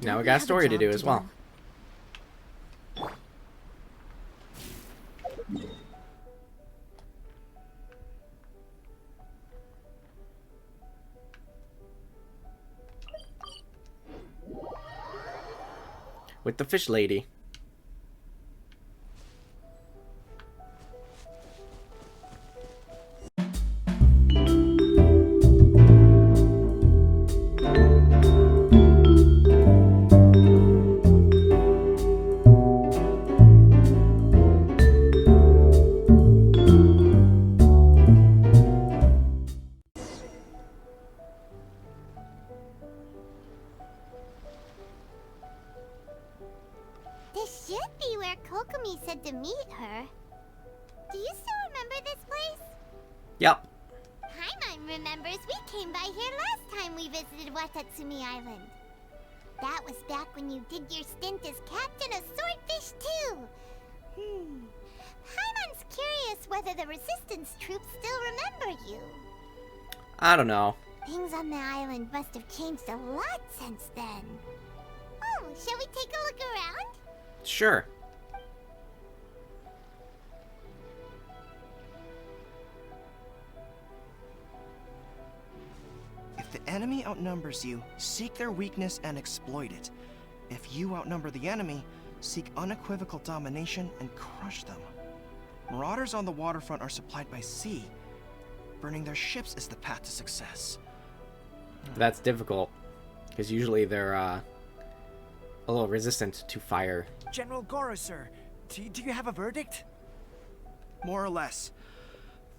Now we got a story to do as well. With the fish lady. This should be where Kokomi said to meet her. Do you still remember this place? Yep. Paimon remembers we came by here last time we visited Watatsumi Island. That was back when you did your stint as captain of Swordfish too. Paimon's curious whether the resistance troops still remember you. I don't know. Things on the island must have changed a lot since then. Oh, shall we take a look around? Sure. If the enemy outnumbers you, seek their weakness and exploit it. If you outnumber the enemy, seek unequivocal domination and crush them. Marauders on the waterfront are supplied by sea. Burning their ships is the path to success. That's difficult, because usually they're a little resistant to fire. General Goro, sir, do you have a verdict? More or less.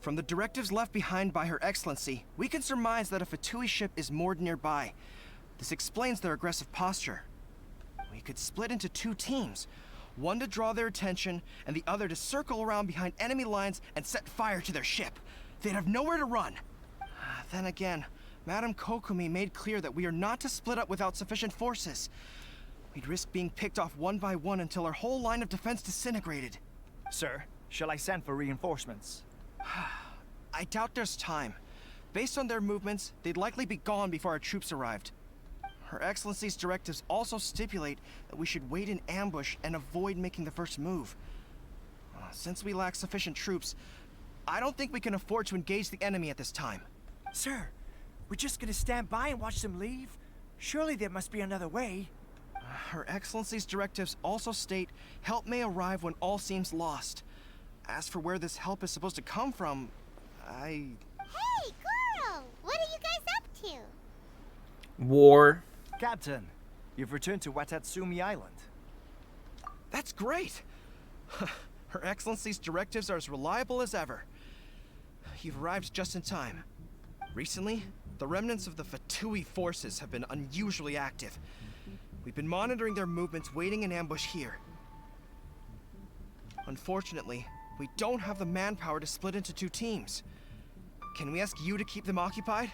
From the directives left behind by Her Excellency, we can surmise that a Fatui ship is moored nearby. This explains their aggressive posture. We could split into two teams, one to draw their attention, and the other to circle around behind enemy lines and set fire to their ship. They'd have nowhere to run. Then again, Madame Kokomi made clear that we are not to split up without sufficient forces. We'd risk being picked off one by one until our whole line of defense disintegrated. Sir, shall I send for reinforcements? I doubt there's time. Based on their movements, they'd likely be gone before our troops arrived. Her Excellency's directives also stipulate that we should wait in ambush and avoid making the first move. Since we lack sufficient troops, I don't think we can afford to engage the enemy at this time. Sir, we're just gonna stand by and watch them leave? Surely there must be another way. Her Excellency's directives also state help may arrive when all seems lost. As for where this help is supposed to come from, Hey, Goro! What are you guys up to? War. Captain, you've returned to Watatsumi Island. That's great! Her Excellency's directives are as reliable as ever. You've arrived just in time. Recently, the remnants of the Fatui forces have been unusually active. We've been monitoring their movements, waiting in ambush here. Unfortunately, we don't have the manpower to split into two teams. Can we ask you to keep them occupied?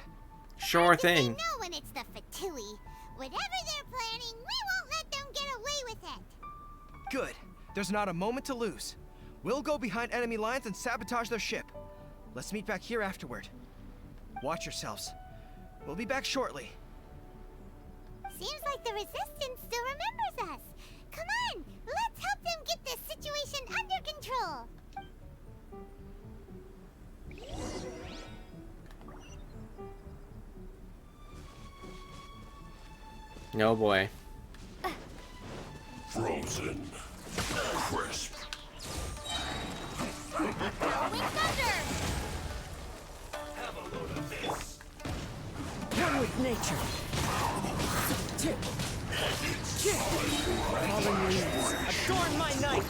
Sure thing. They know when it's the Fatui. Whatever they're planning, we won't let them get away with it. Good. There's not a moment to lose. We'll go behind enemy lines and sabotage their ship. Let's meet back here afterward. Watch yourselves. We'll be back shortly. Seems like the Resistance still remembers us. Come on, let's help them get this situation under control. Oh boy. Frozen. Crisp. Throwing thunder! Have a load of this. One with nature. Fallen leaves, adorn my night.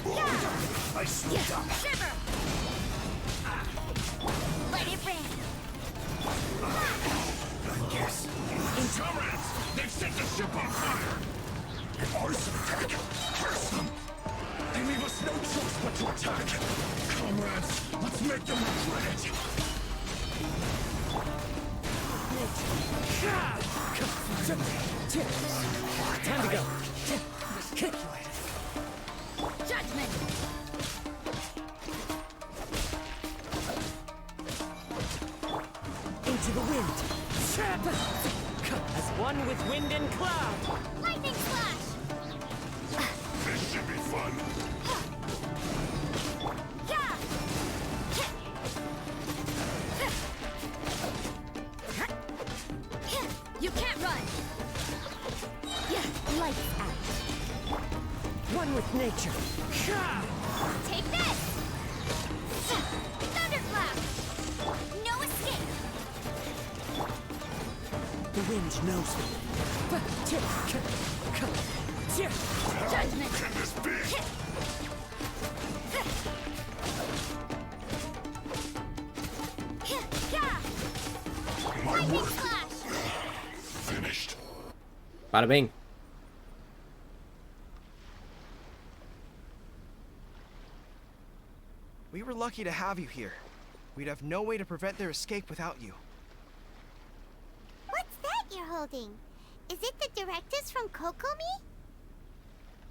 I slipped up. Shiver! Let it rain! I guess. Comrades! They've set the ship on fire! Arson attack! Curse them! They leave us no choice but to attack! Comrades, let's make them regret it! Time to go. Judgment! Into the wind. As one with wind and cloud. Lightning slash! run. You can't run! Yeah, lights out. One with nature. Take this! Thunderclap! No escape! The wind knows me. Judgment! Can this be? My Lightning work flash! finished. Bada bing. We were lucky to have you here. We'd have no way to prevent their escape without you. What's that you're holding? Is it the directives from Kokomi?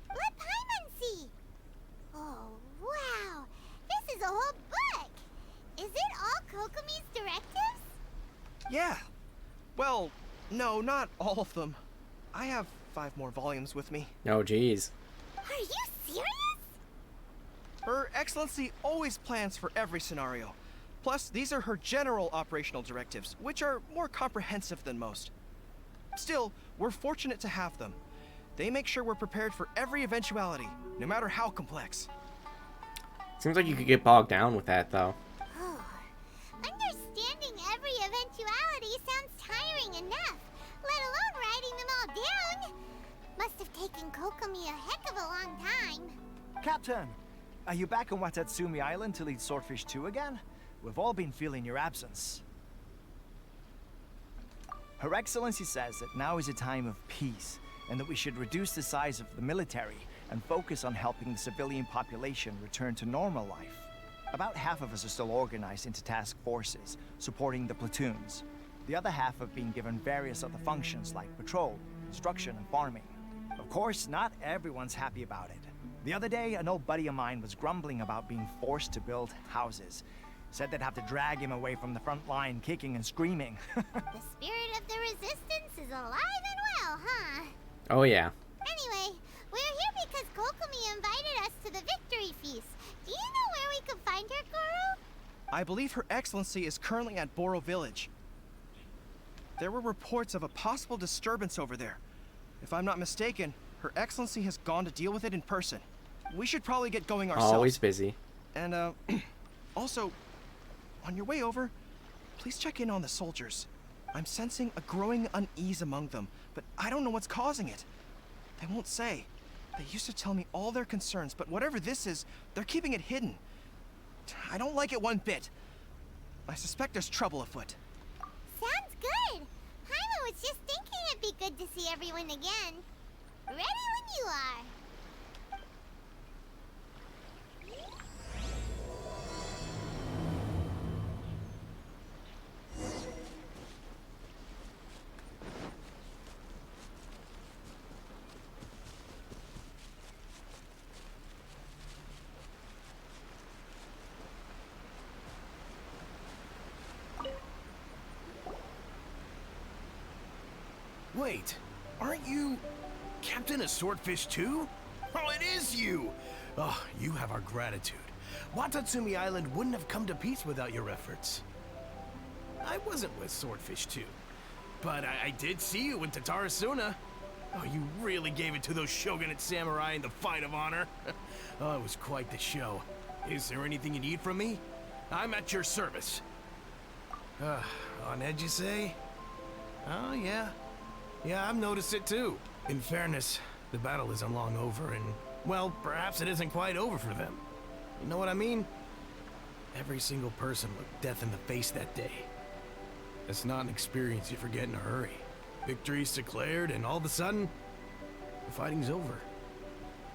Let Paimon see. Oh, wow. This is a whole book. Is it all Kokomi's directives? Yeah. Well, no, not all of them. I have 5 more volumes with me. Oh, geez. Are you serious? Her Excellency always plans for every scenario. Plus, these are her general operational directives, which are more comprehensive than most. Still, we're fortunate to have them. They make sure we're prepared for every eventuality, no matter how complex. Seems like you could get bogged down with that, though. Oh, understanding every eventuality sounds tiring enough, let alone writing them all down. Must have taken Kokomi a heck of a long time. Captain, are you back on Watatsumi Island to lead Swordfish 2 again? We've all been feeling your absence. Her Excellency says that now is a time of peace, and that we should reduce the size of the military and focus on helping the civilian population return to normal life. About half of us are still organized into task forces, supporting the platoons. The other half have been given various other functions like patrol, construction, and farming. Of course, not everyone's happy about it. The other day, an old buddy of mine was grumbling about being forced to build houses. Said they'd have to drag him away from the front line, kicking and screaming. The spirit of the resistance is alive and well, huh? Oh, yeah. Anyway, we're here because Kokomi invited us to the victory feast. Do you know where we can find her, Goro? I believe Her Excellency is currently at Boro Village. There were reports of a possible disturbance over there. If I'm not mistaken, Her Excellency has gone to deal with it in person. We should probably get going ourselves. Always busy. And, also, on your way over, please check in on the soldiers. I'm sensing a growing unease among them, but I don't know what's causing it. They won't say. They used to tell me all their concerns, but whatever this is, they're keeping it hidden. I don't like it one bit. I suspect there's trouble afoot. Sounds good. Paimon was just thinking it'd be good to see everyone again. Ready when you are. Wait, aren't you Captain of Swordfish too? Oh, it is you! Oh, you have our gratitude. Watatsumi Island wouldn't have come to peace without your efforts. I wasn't with Swordfish 2, but I did see you in Tatarasuna. Oh, you really gave it to those shogunate samurai in the fight of honor. Oh, it was quite the show. Is there anything you need from me? I'm at your service. On edge, you say? Oh, yeah. Yeah, I've noticed it too. In fairness, the battle isn't long over, and, well, perhaps it isn't quite over for them. You know what I mean? Every single person looked death in the face that day. That's not an experience you forget in a hurry. Victory's declared, and all of a sudden, the fighting's over.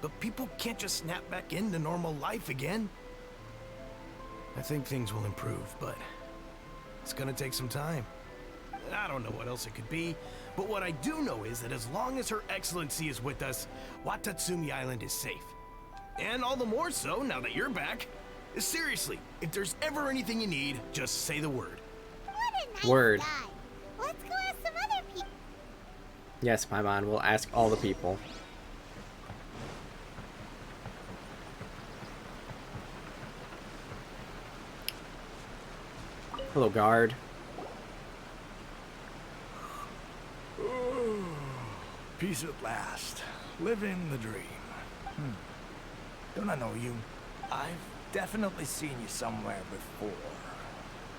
But people can't just snap back into normal life again. I think things will improve, but it's gonna take some time. I don't know what else it could be, but what I do know is that as long as Her Excellency is with us, Watatsumi Island is safe. And all the more so now that you're back. Seriously, if there's ever anything you need, just say the word. What a nice Word. guy. Let's go ask some other people. Yes, Paimon, we'll ask all the people. Hello, guard. Peace at last. Living the dream. Don't I know you? I've definitely seen you somewhere before.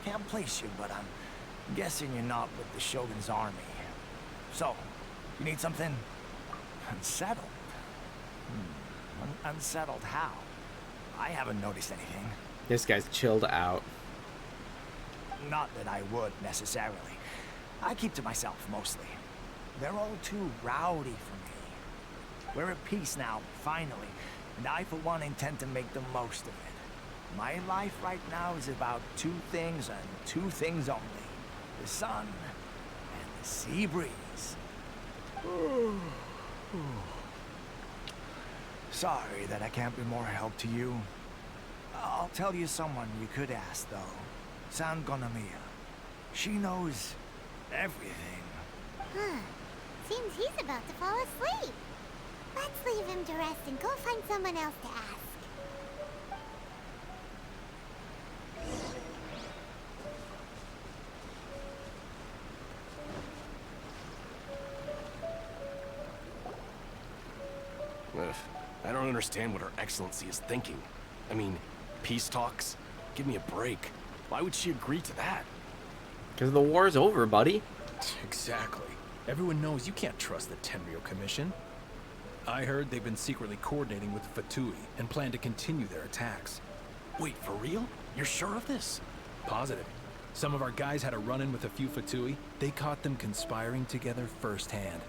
Can't place you, but I'm guessing you're not with the Shogun's army. So, you need something? Unsettled? Unsettled how? I haven't noticed anything. This guy's chilled out. Not that I would, necessarily. I keep to myself, mostly. They're all too rowdy for me. We're at peace now, finally, and I, for one, intend to make the most of it. My life right now is about two things and two things only. The sun and the sea breeze. Sorry that I can't be more help to you. I'll tell you someone you could ask, though. San Gonomiya. She knows everything. Huh. Seems he's about to fall asleep. Let's leave him to rest and go find someone else to ask. Ugh, I don't understand what Her Excellency is thinking. I mean, peace talks? Give me a break. Why would she agree to that? Because the war's over, buddy. Exactly. Everyone knows you can't trust the Tenryou Commission. I heard they've been secretly coordinating with the Fatui and plan to continue their attacks. Wait, for real? You're sure of this? Positive. Some of our guys had a run-in with a few Fatui. They caught them conspiring together firsthand.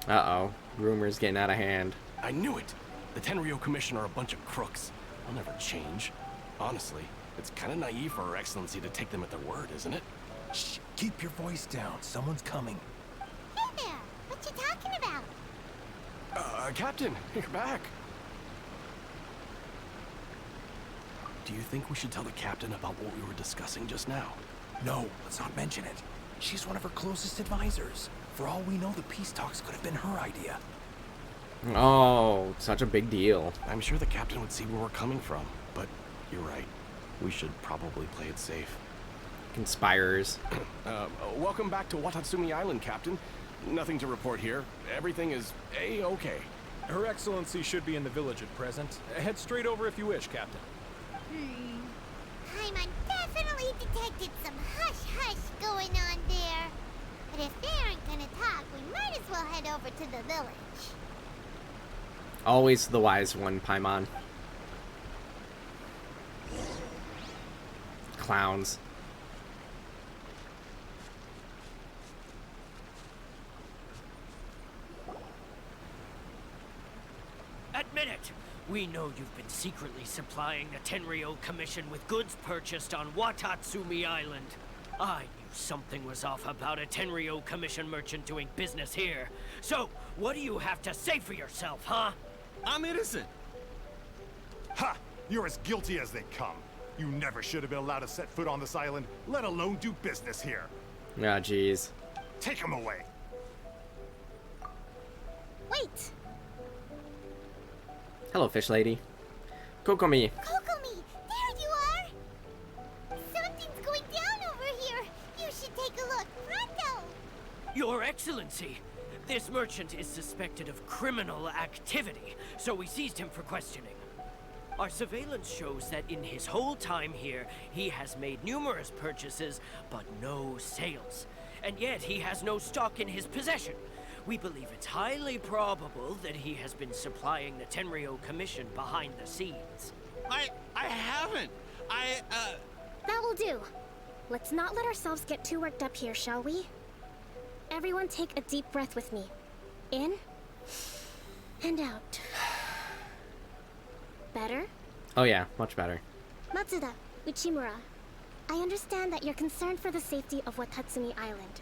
Uh-oh. Rumors getting out of hand. I knew it! The Tenryou Commission are a bunch of crooks. They'll never change. Honestly, it's kind of naive for Her Excellency to take them at their word, isn't it? Shh! Keep your voice down. Someone's coming. Hey there! What you talking about? Captain, you're back. Do you think we should tell the captain about what we were discussing just now? No, let's not mention it. She's one of her closest advisors. For all we know, the peace talks could have been her idea. Oh, such a big deal. I'm sure the captain would see where we're coming from, but you're right. We should probably play it safe. Conspirers. Welcome back to Watatsumi Island, Captain. Nothing to report here. Everything is A-okay. Her Excellency should be in the village at present. Head straight over if you wish, Captain. Paimon definitely detected some hush-hush going on there. But if they aren't gonna talk, we might as well head over to the village. Always the wise one, Paimon. Clowns. Admit it! We know you've been secretly supplying the Tenryou Commission with goods purchased on Watatsumi Island. I knew something was off about a Tenryou Commission merchant doing business here. So, what do you have to say for yourself, huh? I'm innocent! Ha! You're as guilty as they come. You never should have been allowed to set foot on this island, let alone do business here. Ah, jeez. Take him away. Wait! Hello, fish lady. Kokomi. Kokomi! There you are! Something's going down over here! You should take a look! Pronto! Your Excellency! This merchant is suspected of criminal activity, so we seized him for questioning. Our surveillance shows that in his whole time here, he has made numerous purchases, but no sales. And yet he has no stock in his possession. We believe it's highly probable that he has been supplying the Tenryou Commission behind the scenes. I haven't. That will do. Let's not let ourselves get too worked up here, shall we? Everyone take a deep breath with me. In and out. Better? Oh yeah, much better. Matsuda, Uchimura, I understand that you're concerned for the safety of Watatsumi Island.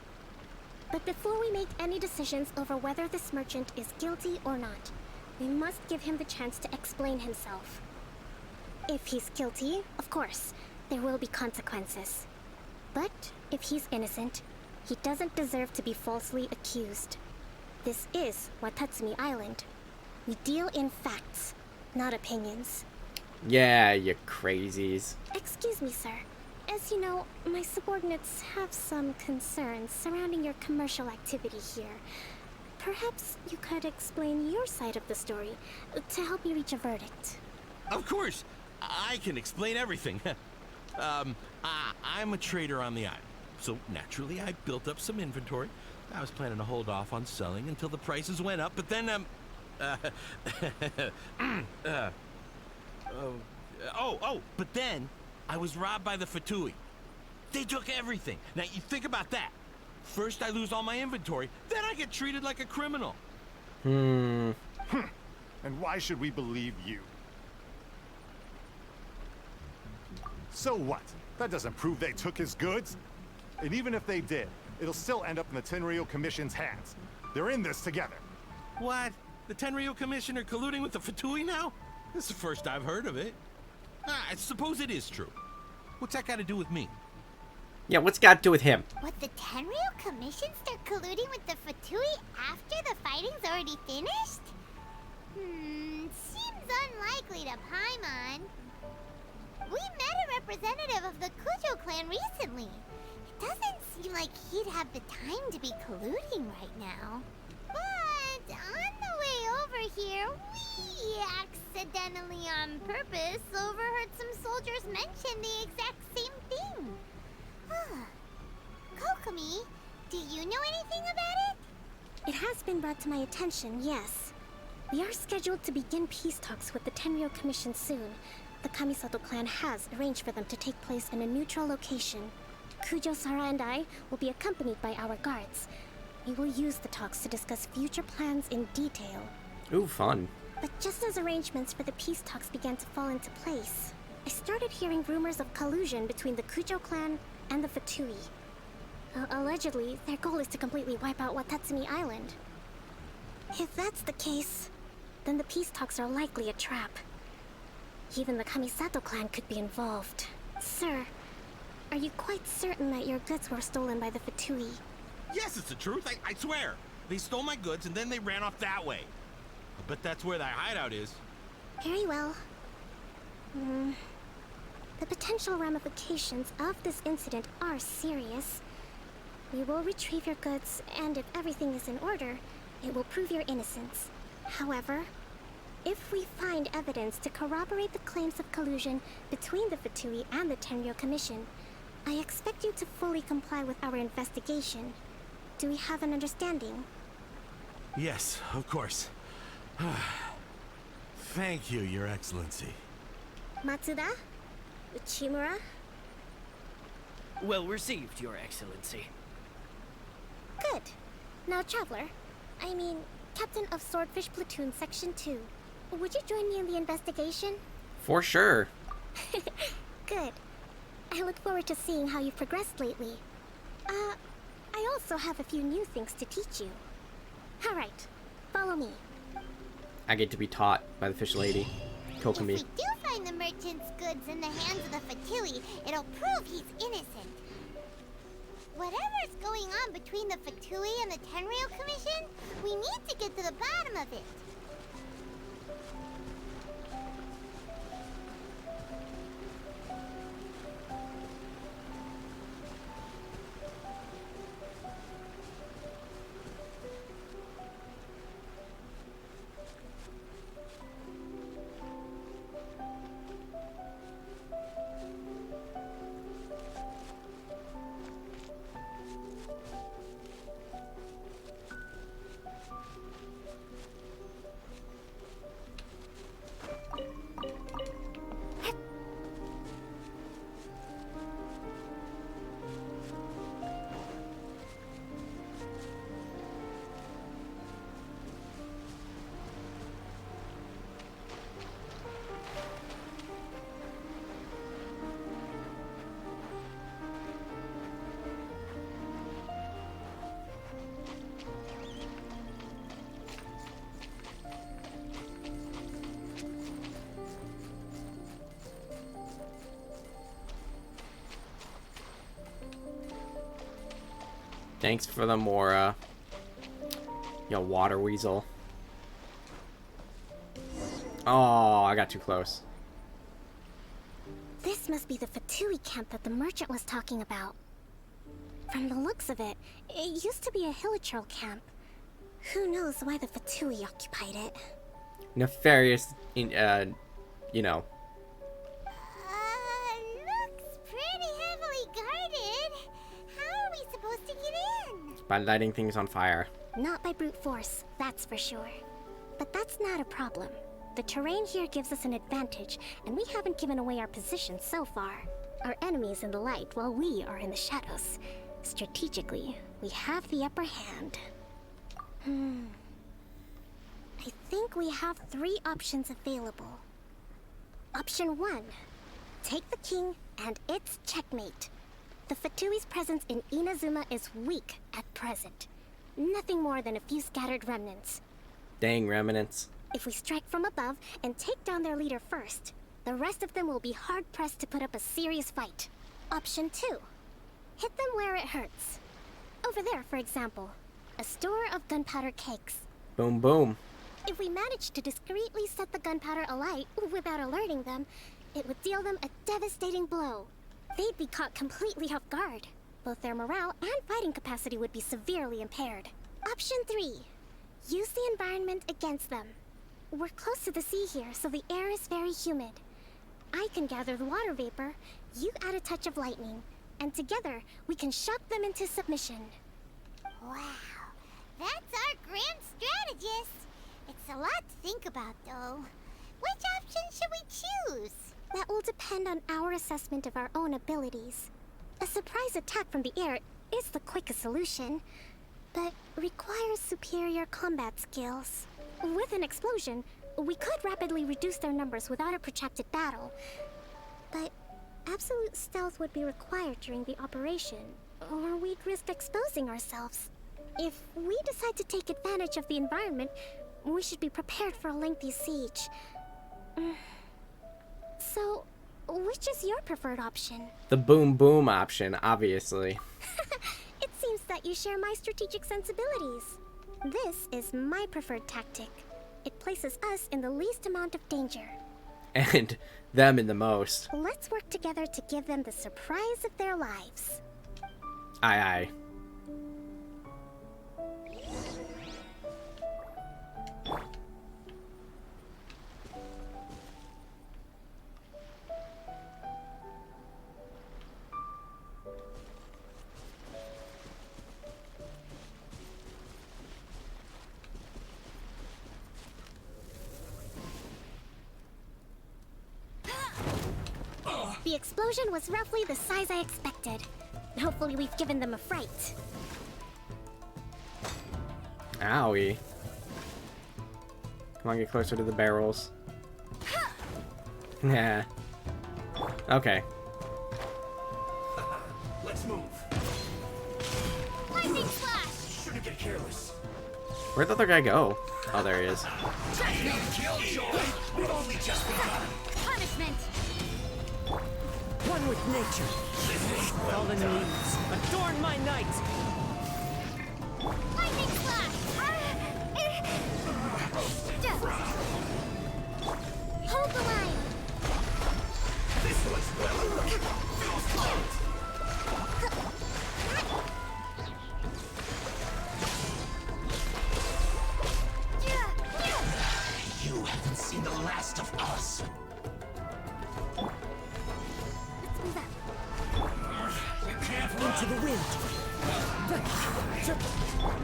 But before we make any decisions over whether this merchant is guilty or not, we must give him the chance to explain himself. If he's guilty, of course, there will be consequences. But if he's innocent, he doesn't deserve to be falsely accused. This is Watatsumi Island. We deal in facts, not opinions. Yeah, you crazies. Excuse me, sir. As you know, my subordinates have some concerns surrounding your commercial activity here. Perhaps you could explain your side of the story to help me reach a verdict. Of course, I can explain everything. I'm a trader on the island, so naturally I built up some inventory. I was planning to hold off on selling until the prices went up, but then, but then I was robbed by the Fatui. They took everything. Now, you think about that. First I lose all my inventory, then I get treated like a criminal. And why should we believe you? So what? That doesn't prove they took his goods. And even if they did, it'll still end up in the Tenryou Commission's hands. They're in this together. What? The Tenryou Commission are colluding with the Fatui now? This is the first I've heard of it. I suppose it is true. What's that got to do with me? Yeah, what's got to do with him? Would the Tenryou Commission start colluding with the Fatui after the fighting's already finished? Seems unlikely to Paimon. We met a representative of the Kujou clan recently. It doesn't seem like he'd have the time to be colluding right now. But on the way over here, we accidentally on purpose overheard some soldiers mention the exact same thing. Kokomi, do you know anything about it? It has been brought to my attention, yes. We are scheduled to begin peace talks with the Tenryou Commission soon. The Kamisato clan has arranged for them to take place in a neutral location. Kujou Sara and I will be accompanied by our guards. We will use the talks to discuss future plans in detail. Ooh, fun. But just as arrangements for the peace talks began to fall into place, I started hearing rumors of collusion between the Kujou clan and the Fatui. Allegedly, their goal is to completely wipe out Watatsumi Island. If that's the case, then the peace talks are likely a trap. Even the Kamisato clan could be involved. Sir, are you quite certain that your goods were stolen by the Fatui? Yes, it's the truth. I swear. They stole my goods and then they ran off that way. I bet that's where that hideout is. Very well. The potential ramifications of this incident are serious. We will retrieve your goods, and if everything is in order, it will prove your innocence. However, if we find evidence to corroborate the claims of collusion between the Fatui and the Tenryou Commission, I expect you to fully comply with our investigation. Do we have an understanding? Yes, of course. Thank you, Your Excellency. Matsuda? Uchimura? Well received, Your Excellency. Good. Now, Traveler, Captain of Swordfish Platoon Section 2, would you join me in the investigation? For sure. Good. I look forward to seeing how you've progressed lately. I also have a few new things to teach you. Alright, follow me. I get to be taught by the fish lady, Kokomi. If we do find the merchant's goods in the hands of the Fatui, it'll prove he's innocent. Whatever's going on between the Fatui and the Tenryou Commission, we need to get to the bottom of it. Thanks for the more, water weasel. Oh, I got too close. This must be the Fatui camp that the merchant was talking about. From the looks of it, it used to be a Hilichurl camp. Who knows why the Fatui occupied it? Nefarious, you know. Looks pretty heavily guarded. How are we supposed to get in? By lighting things on fire. Not by brute force, that's for sure. But that's not a problem. The terrain here gives us an advantage, and we haven't given away our position so far. Our enemy's in the light while we are in the shadows. Strategically, we have the upper hand. I think we have 3 options available. Option 1. Take the king, and it's checkmate. The Fatui's presence in Inazuma is weak at present. Nothing more than a few scattered remnants. Dang remnants. If we strike from above and take down their leader first, the rest of them will be hard-pressed to put up a serious fight. Option 2. Hit them where it hurts. Over there, for example. A store of gunpowder cakes. Boom, boom. If we manage to discreetly set the gunpowder alight without alerting them, it would deal them a devastating blow. They'd be caught completely off guard. Both their morale and fighting capacity would be severely impaired. Option 3. Use the environment against them. We're close to the sea here, so the air is very humid. I can gather the water vapor, you add a touch of lightning, and together we can shock them into submission. Wow, that's our grand strategist. It's a lot to think about, though. Which option should we choose? That will depend on our assessment of our own abilities. A surprise attack from the air is the quickest solution, but requires superior combat skills. With an explosion, we could rapidly reduce their numbers without a protracted battle, but absolute stealth would be required during the operation, or we'd risk exposing ourselves. If we decide to take advantage of the environment, we should be prepared for a lengthy siege. So, which is your preferred option? The boom boom option, obviously. It seems that you share my strategic sensibilities. This is my preferred tactic. It places us in the least amount of danger. And them in the most. Let's work together to give them the surprise of their lives. Aye, aye. The explosion was roughly the size I expected. Hopefully we've given them a fright. Owie. Come on, get closer to the barrels. Yeah. Okay. Let's move. Lightning flash! Shouldn't get careless. Where'd the other guy go? Oh, there he is. Killjoy! We've only just begun. Punishment! One with nature. Fallen leaves, adorn my night. Lightning flash! Hold the line! This was well. Feels hot. You haven't seen the last of us. You can't run. Into the wind.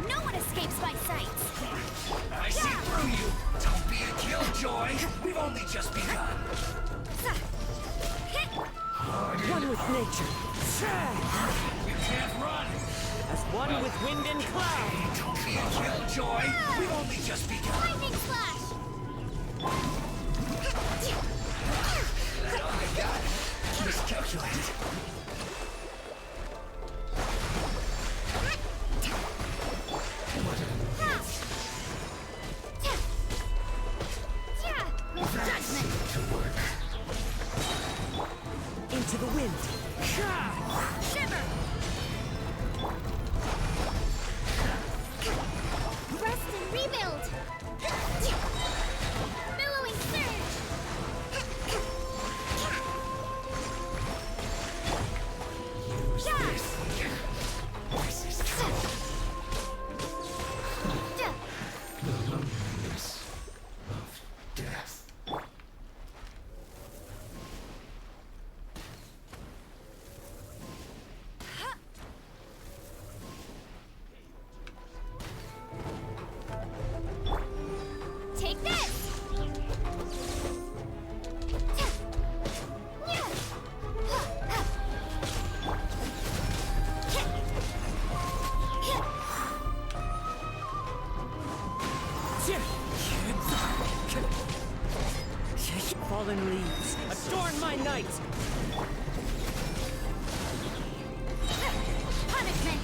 No one escapes my sight! I see through you. Don't be a killjoy. We've only just begun. One with nature. You can't run. As one with wind and cloud. Don't be a killjoy. We've only just begun. Lightning flash! Oh my god. Miscalculated. Judgment! Into the wind. Shiver! Rest and rebuild! Billowing surge! Divine Knight! Punishment!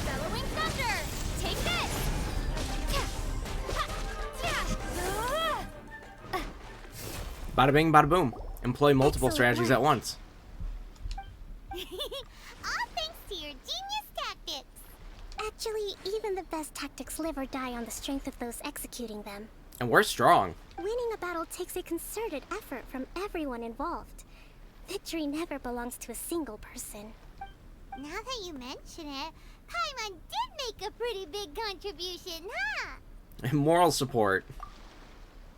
Bellowing Thunder! Take this! Bada bing, bada boom. Employ multiple strategies at once. All thanks to your genius tactics. Actually, even the best tactics live or die on the strength of those executing them. And we're strong. Winning a battle takes a concerted effort from everyone involved. Victory never belongs to a single person. Now that you mention it, Paimon did make a pretty big contribution, huh? And moral support.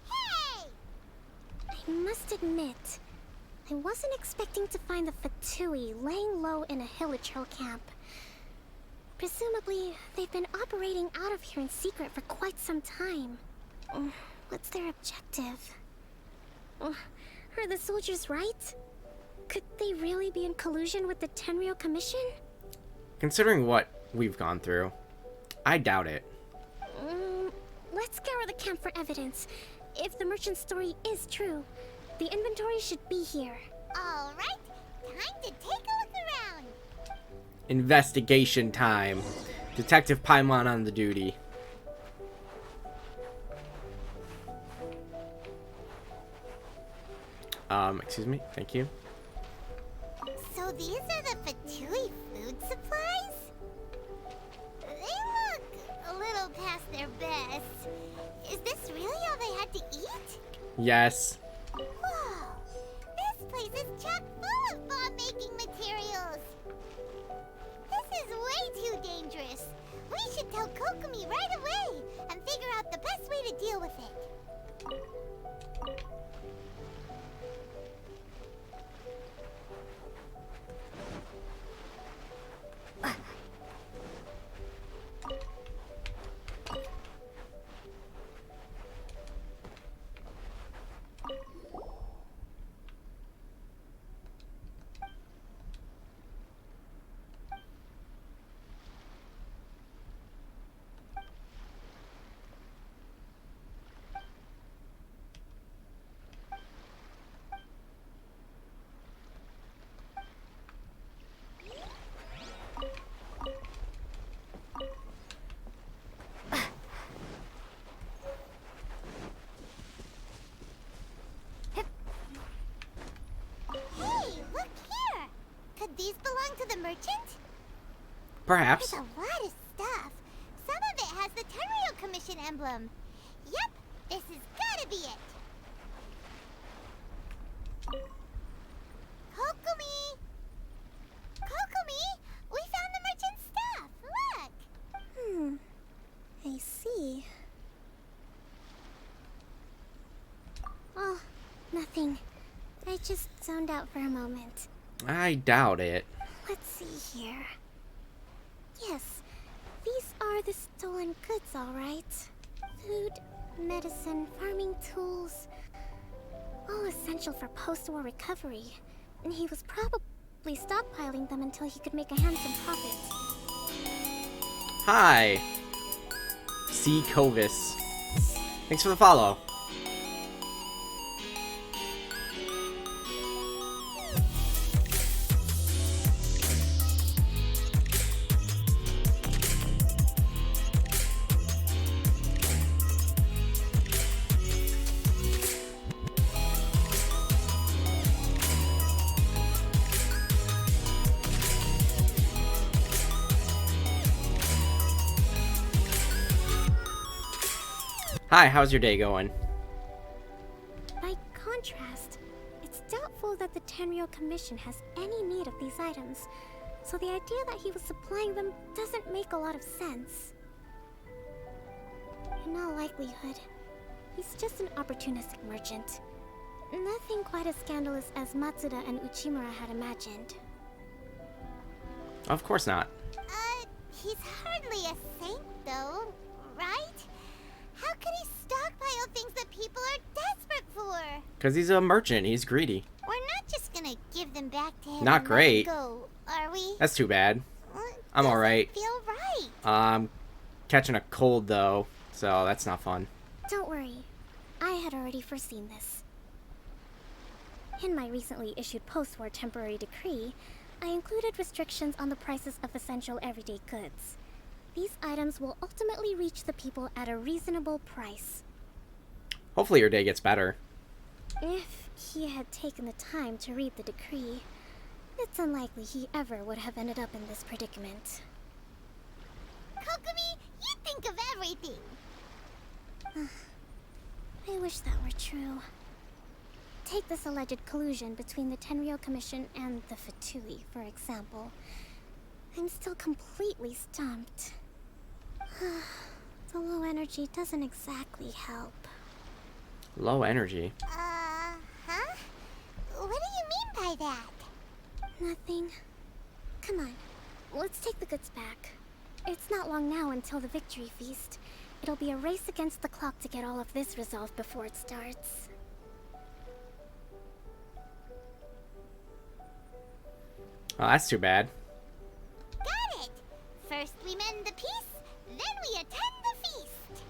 Hey! I must admit, I wasn't expecting to find the Fatui laying low in a Hilichurl camp. Presumably, they've been operating out of here in secret for quite some time. What's their objective? Are the soldiers right? Could they really be in collusion with the Tenryou Commission? Considering what we've gone through, I doubt it. Let's scour the camp for evidence. If the merchant's story is true, the inventory should be here. All right, time to take a look around. Investigation time. Detective Paimon on the duty. Excuse me, thank you. So these are the Fatui food supplies? They look a little past their best. Is this really all they had to eat? Yes. Whoa! This place is chock full of bomb-making materials. This is way too dangerous. We should tell Kokomi right away and figure out the best way to deal with it. These belong to the merchant? Perhaps. There's a lot of stuff. Some of it has the Tenryou Commission emblem. Yep, this has gotta be it. Kokomi! Kokomi! We found the merchant's stuff. Look! I see. Oh, nothing. I just zoned out for a moment. I doubt it. Let's see here. Yes, these are the stolen goods, all right. Food, medicine, farming tools. All essential for post-war recovery. And he was probably stockpiling them until he could make a handsome profit. Hi. C. Covis. Thanks for the follow. Hi, how's your day going? By contrast, it's doubtful that the Tenryou Commission has any need of these items, so the idea that he was supplying them doesn't make a lot of sense. In all likelihood, he's just an opportunistic merchant. Nothing quite as scandalous as Matsuda and Uchimura had imagined. Of course not. He's hardly a saint, though, right? How could he stockpile things that people are desperate for? Because he's a merchant. He's greedy. We're not just gonna give them back to him. Not and great. Let him go, are we? That's too bad. I'm alright. Feel right. I'm catching a cold, though, so that's not fun. Don't worry. I had already foreseen this. In my recently issued post-war temporary decree, I included restrictions on the prices of essential everyday goods. These items will ultimately reach the people at a reasonable price. Hopefully your day gets better. If he had taken the time to read the decree, it's unlikely he ever would have ended up in this predicament. Kokomi, you think of everything. I wish that were true. Take this alleged collusion between the Tenryou Commission and the Fatui, for example. I'm still completely stumped. The low energy doesn't exactly help. Low energy? Huh? What do you mean by that? Nothing. Come on, let's take the goods back. It's not long now until the victory feast. It'll be a race against the clock to get all of this resolved before it starts. Oh, that's too bad. Got it! First we mend the peace, then we attend the feast.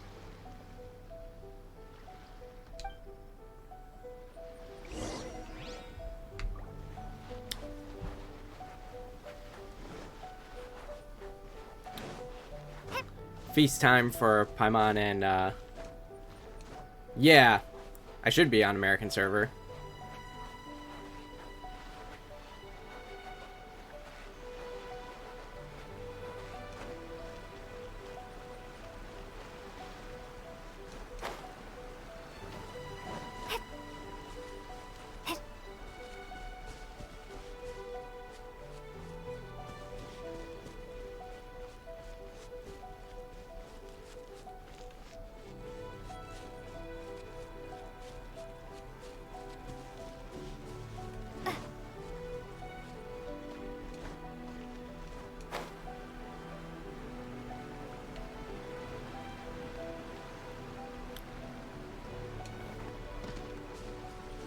Feast time for Paimon and, yeah. I should be on American server.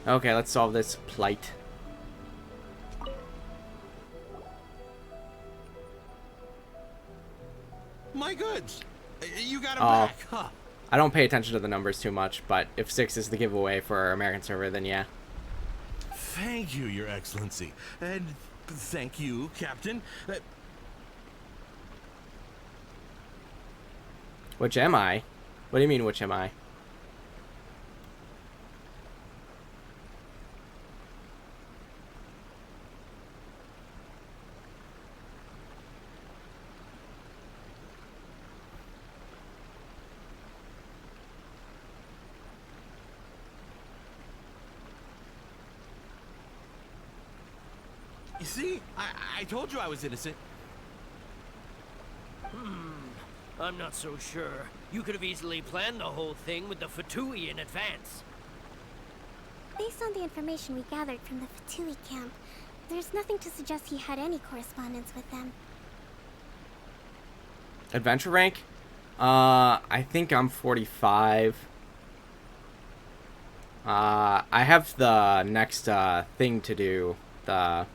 Okay, let's solve this plight. My goods! You got 'em Oh. back, huh? I don't pay attention to the numbers too much, but if 6 is the giveaway for our American server, then yeah. Thank you, Your Excellency. And thank you, Captain. Which am I? What do you mean, which am I? You see? I told you I was innocent. I'm not so sure. You could have easily planned the whole thing with the Fatui in advance. Based on the information we gathered from the Fatui camp, there's nothing to suggest he had any correspondence with them. Adventure rank? I think I'm 45. I have the next thing to do, the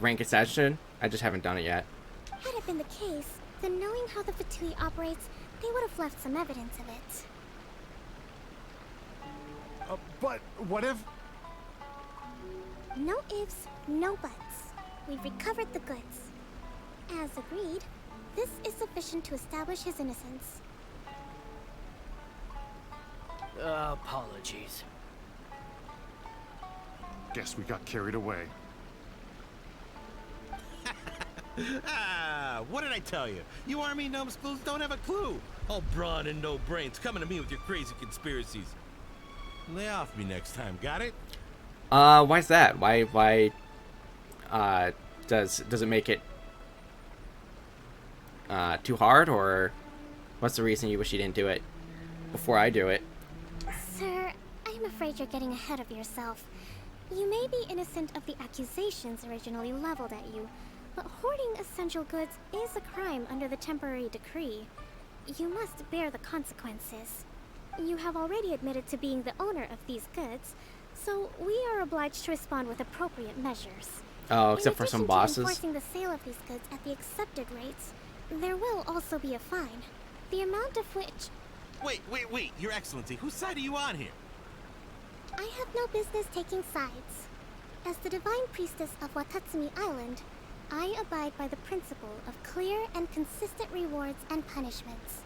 rank ascension. I just haven't done it yet. Had it been the case, then knowing how the Fatui operates, they would have left some evidence of it. But what if... No ifs, no buts. We've recovered the goods. As agreed, this is sufficient to establish his innocence. Apologies. Guess we got carried away. What did I tell you? You army numbskulls don't have a clue. All brawn and no brains coming to me with your crazy conspiracies. Lay off me next time, got it? Why's that? Why, does it make it, too hard, or what's the reason you wish you didn't do it before I do it? Sir, I'm afraid you're getting ahead of yourself. You may be innocent of the accusations originally leveled at you, but hoarding essential goods is a crime under the temporary decree. You must bear the consequences. You have already admitted to being the owner of these goods, so we are obliged to respond with appropriate measures. Oh, except for some bosses. In addition to enforcing the sale of these goods at the accepted rates, there will also be a fine, the amount of which... Wait, Your Excellency, whose side are you on here? I have no business taking sides. As the Divine Priestess of Watatsumi Island, I abide by the principle of clear and consistent rewards and punishments.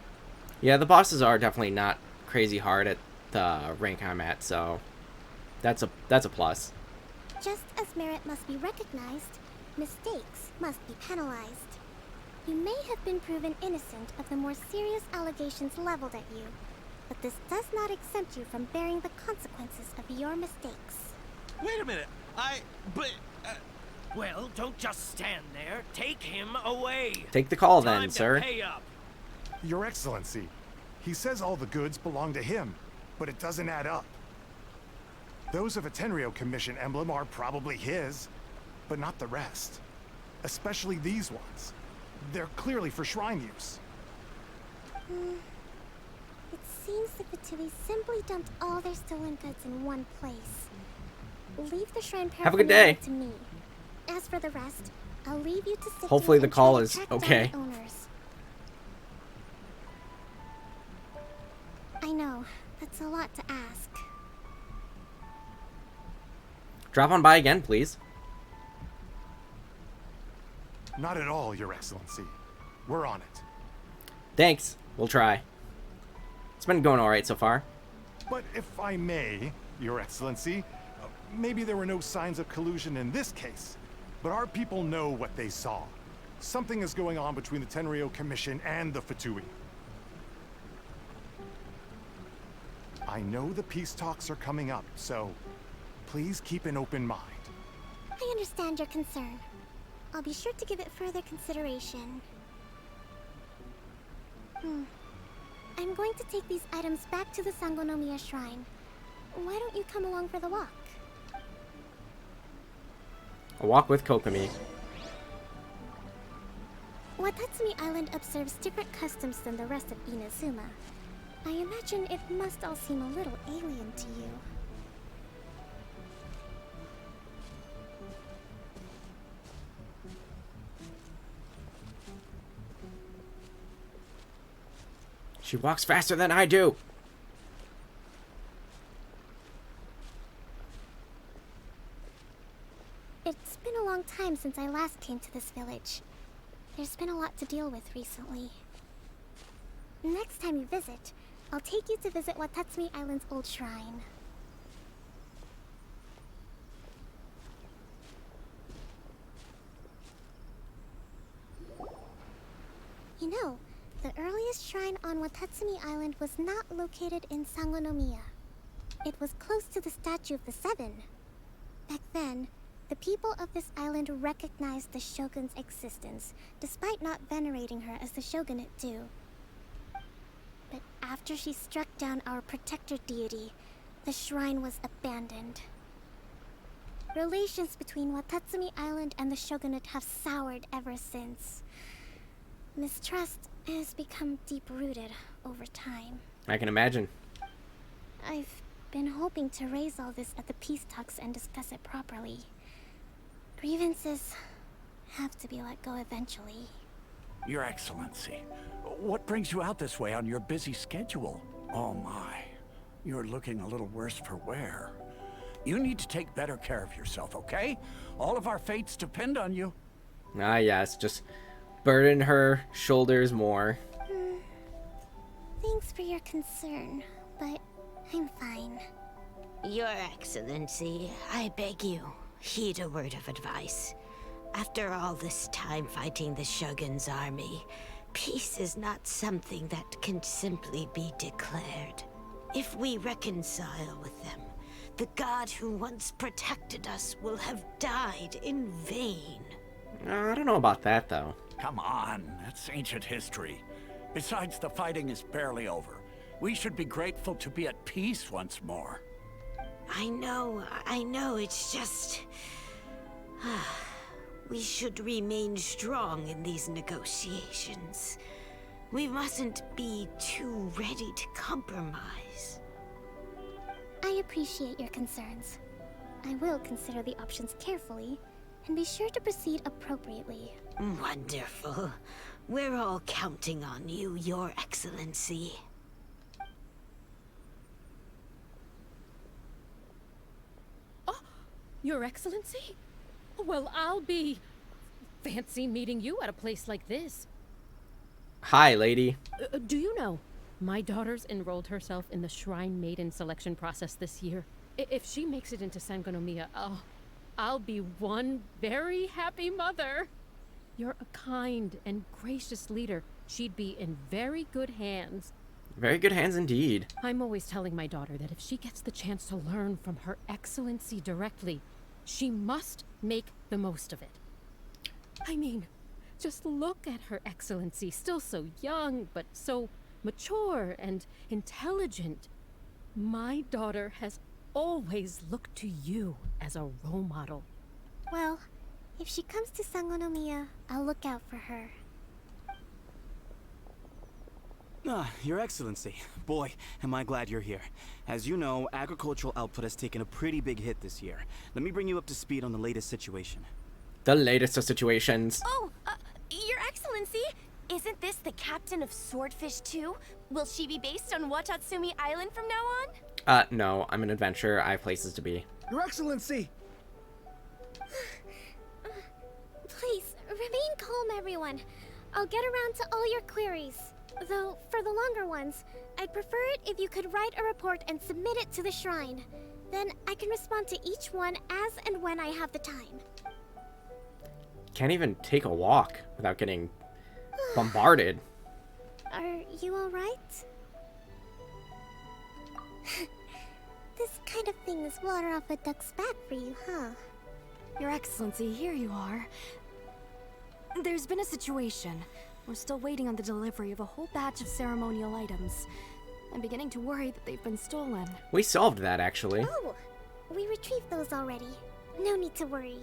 Yeah, the bosses are definitely not crazy hard at the rank I'm at, so that's a plus. Just as merit must be recognized, mistakes must be penalized. You may have been proven innocent of the more serious allegations leveled at you, but this does not exempt you from bearing the consequences of your mistakes. Wait a minute. Well, don't just stand there. Take him away. Take the call Time then, to sir. pay up. Your Excellency, he says all the goods belong to him, but it doesn't add up. Those of a Tenryou Commission emblem are probably his, but not the rest. Especially these ones. They're clearly for shrine use. It seems the Fatui simply dumped all their stolen goods in one place. Leave the shrine Have a good day. to me. As for the rest, I'll leave you to sit. Hopefully the call is okay. I know, that's a lot to ask. Drop on by again, please. Not at all, Your Excellency. We're on it. Thanks. We'll try. It's been going alright so far. But if I may, Your Excellency, maybe there were no signs of collusion in this case, but our people know what they saw. Something is going on between the Tenryou Commission and the Fatui. I know the peace talks are coming up, so please keep an open mind. I understand your concern. I'll be sure to give it further consideration. I'm going to take these items back to the Sangonomiya Shrine. Why don't you come along for the walk? A walk with Kokomi. Watatsumi Island observes different customs than the rest of Inazuma. I imagine it must all seem a little alien to you. She walks faster than I do. It's been a long time since I last came to this village. There's been a lot to deal with recently. Next time you visit, I'll take you to visit Watatsumi Island's old shrine. You know, the earliest shrine on Watatsumi Island was not located in Sangonomiya. It was close to the Statue of the Seven. Back then, the people of this island recognized the Shogun's existence, despite not venerating her as the Shogunate do. But after she struck down our protector deity, the shrine was abandoned. Relations between Watatsumi Island and the Shogunate have soured ever since. Mistrust has become deep-rooted over time. I can imagine. I've been hoping to raise all this at the peace talks and discuss it properly. Grievances have to be let go eventually. Your Excellency, what brings you out this way on your busy schedule? Oh my, you're looking a little worse for wear. You need to take better care of yourself, okay? All of our fates depend on you. Ah, yes, just burden her shoulders more. Thanks for your concern, but I'm fine. Your Excellency, I beg you, heed a word of advice. After all this time fighting the Shogun's army, peace is not something that can simply be declared. If we reconcile with them, the god who once protected us will have died in vain. I don't know about that, though. Come on, that's ancient history. Besides, the fighting is barely over. We should be grateful to be at peace once more. I know, it's just... We should remain strong in these negotiations. We mustn't be too ready to compromise. I appreciate your concerns. I will consider the options carefully, and be sure to proceed appropriately. Wonderful. We're all counting on you, Your Excellency. Your Excellency? Well, I'll be... fancy meeting you at a place like this. Hi, lady. Do you know, my daughter's enrolled herself in the Shrine Maiden selection process this year. If she makes it into Sangonomiya, I'll be one very happy mother. You're a kind and gracious leader. She'd be in very good hands. Very good hands indeed. I'm always telling my daughter that if she gets the chance to learn from Her Excellency directly, she must make the most of it. I mean, just look at Her Excellency, still so young, but so mature and intelligent. My daughter has always looked to you as a role model. Well, if she comes to Sangonomiya, I'll look out for her. Your Excellency. Boy, am I glad you're here. As you know, agricultural output has taken a pretty big hit this year. Let me bring you up to speed on the latest situation. The latest of situations. Oh, Your Excellency, isn't this the captain of Swordfish 2? Will she be based on Watatsumi Island from now on? No, I'm an adventurer. I have places to be. Your Excellency! Please, remain calm, everyone. I'll get around to all your queries. Though, for the longer ones, I'd prefer it if you could write a report and submit it to the shrine. Then I can respond to each one as and when I have the time. Can't even take a walk without getting bombarded. Are you alright? This kind of thing is water off a duck's back for you, huh? Your Excellency, here you are. There's been a situation. We're still waiting on the delivery of a whole batch of ceremonial items. I'm beginning to worry that they've been stolen. We solved that, actually. Oh, we retrieved those already. No need to worry.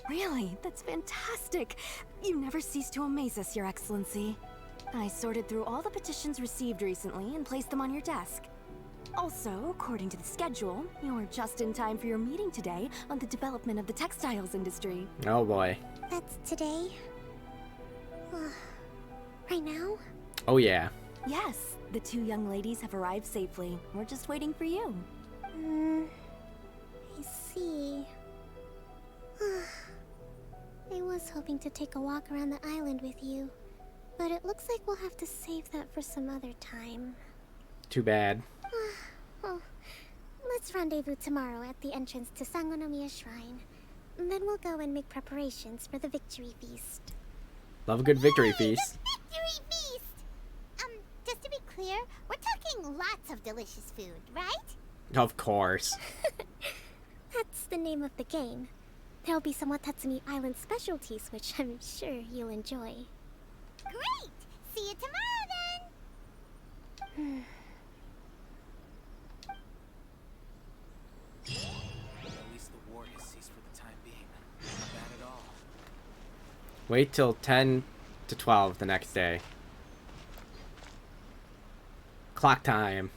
Really? That's fantastic. You never cease to amaze us, Your Excellency. I sorted through all the petitions received recently and placed them on your desk. Also, according to the schedule, you're just in time for your meeting today on the development of the textiles industry. Oh boy. That's today? Right now? Oh yeah. Yes, the two young ladies have arrived safely. We're just waiting for you. I see. I was hoping to take a walk around the island with you, but it looks like we'll have to save that for some other time. Too bad. Well, let's rendezvous tomorrow at the entrance to Sangonomiya Shrine. Then we'll go and make preparations for the victory feast. Love a good victory feast. Victory feast! Just to be clear, we're talking lots of delicious food, right? Of course. That's the name of the game. There'll be some Watatsumi Island specialties, which I'm sure you'll enjoy. Great! See you tomorrow, then! At least the war has ceased for the time being. Not bad at all. Wait till 10 to 12 the next day. Clock time.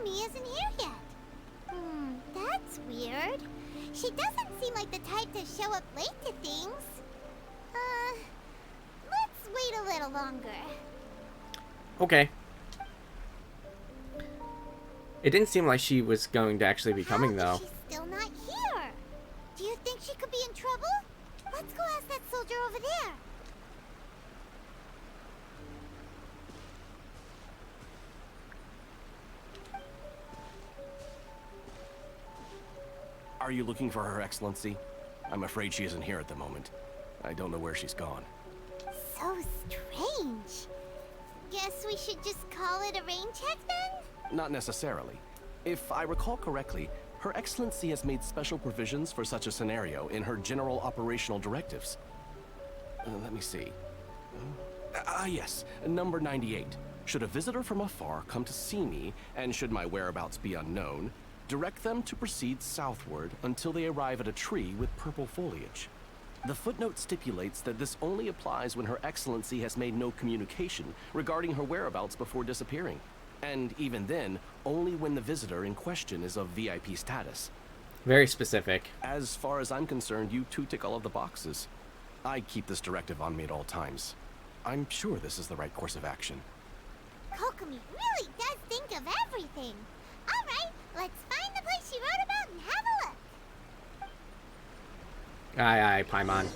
Kokomi isn't here yet. That's weird. She doesn't seem like the type to show up late to things. Let's wait a little longer. Okay. It didn't seem like she was going to actually be coming, though. She's still not here. Do you think she could be in trouble? Let's go ask that soldier over there. Are you looking for Her Excellency? I'm afraid she isn't here at the moment. I don't know where she's gone. So strange. Guess we should just call it a rain check then? Not necessarily. If I recall correctly, Her Excellency has made special provisions for such a scenario in her general operational directives. Let me see. Yes, number 98. Should a visitor from afar come to see me, and should my whereabouts be unknown, direct them to proceed southward until they arrive at a tree with purple foliage. The footnote stipulates that this only applies when Her Excellency has made no communication regarding her whereabouts before disappearing. And even then, only when the visitor in question is of VIP status. Very specific. As far as I'm concerned, you two tick all of the boxes. I keep this directive on me at all times. I'm sure this is the right course of action. Kokomi really does think of everything. All right, let's find the place she wrote about and have a look. Aye, aye, Paimon.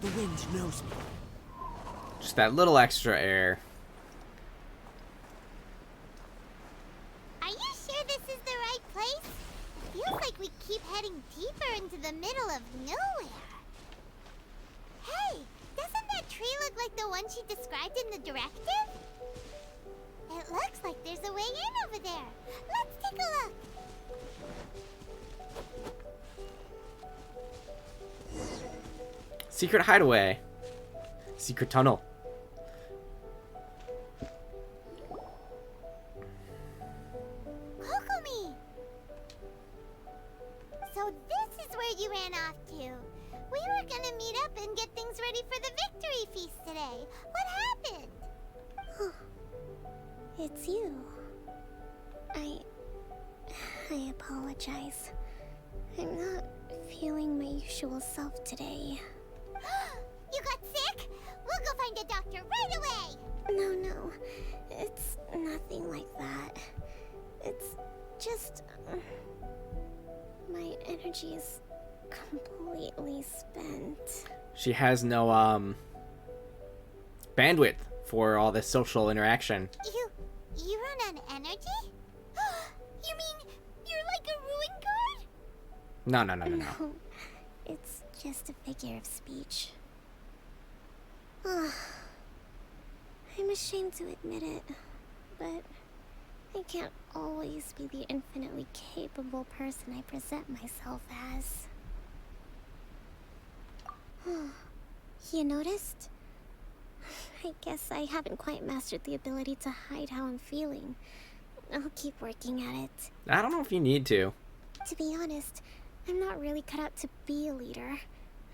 The wind knows me. Just that little extra air. Are you sure this is the right place? Feels like we keep heading deeper into the middle of nowhere. Hey, doesn't that tree look like the one she described in the directive? It looks like there's a way in over there. Let's take a look. Secret hideaway. Secret tunnel. Kokomi! So this is where you ran off to. We were gonna meet up and get things ready for the victory feast today. What happened? It's you. I apologize. I'm not feeling my usual self today. You got sick? We'll go find a doctor right away! No. It's nothing like that. It's just... my energy is completely spent. She has no, bandwidth for all this social interaction. You run on energy? You mean you're like a ruin guard? No. It's just a figure of speech. I'm ashamed to admit it, but I can't always be the infinitely capable person I present myself as. You noticed? I guess I haven't quite mastered the ability to hide how I'm feeling. I'll keep working at it. I don't know if you need to. To be honest, I'm not really cut out to be a leader.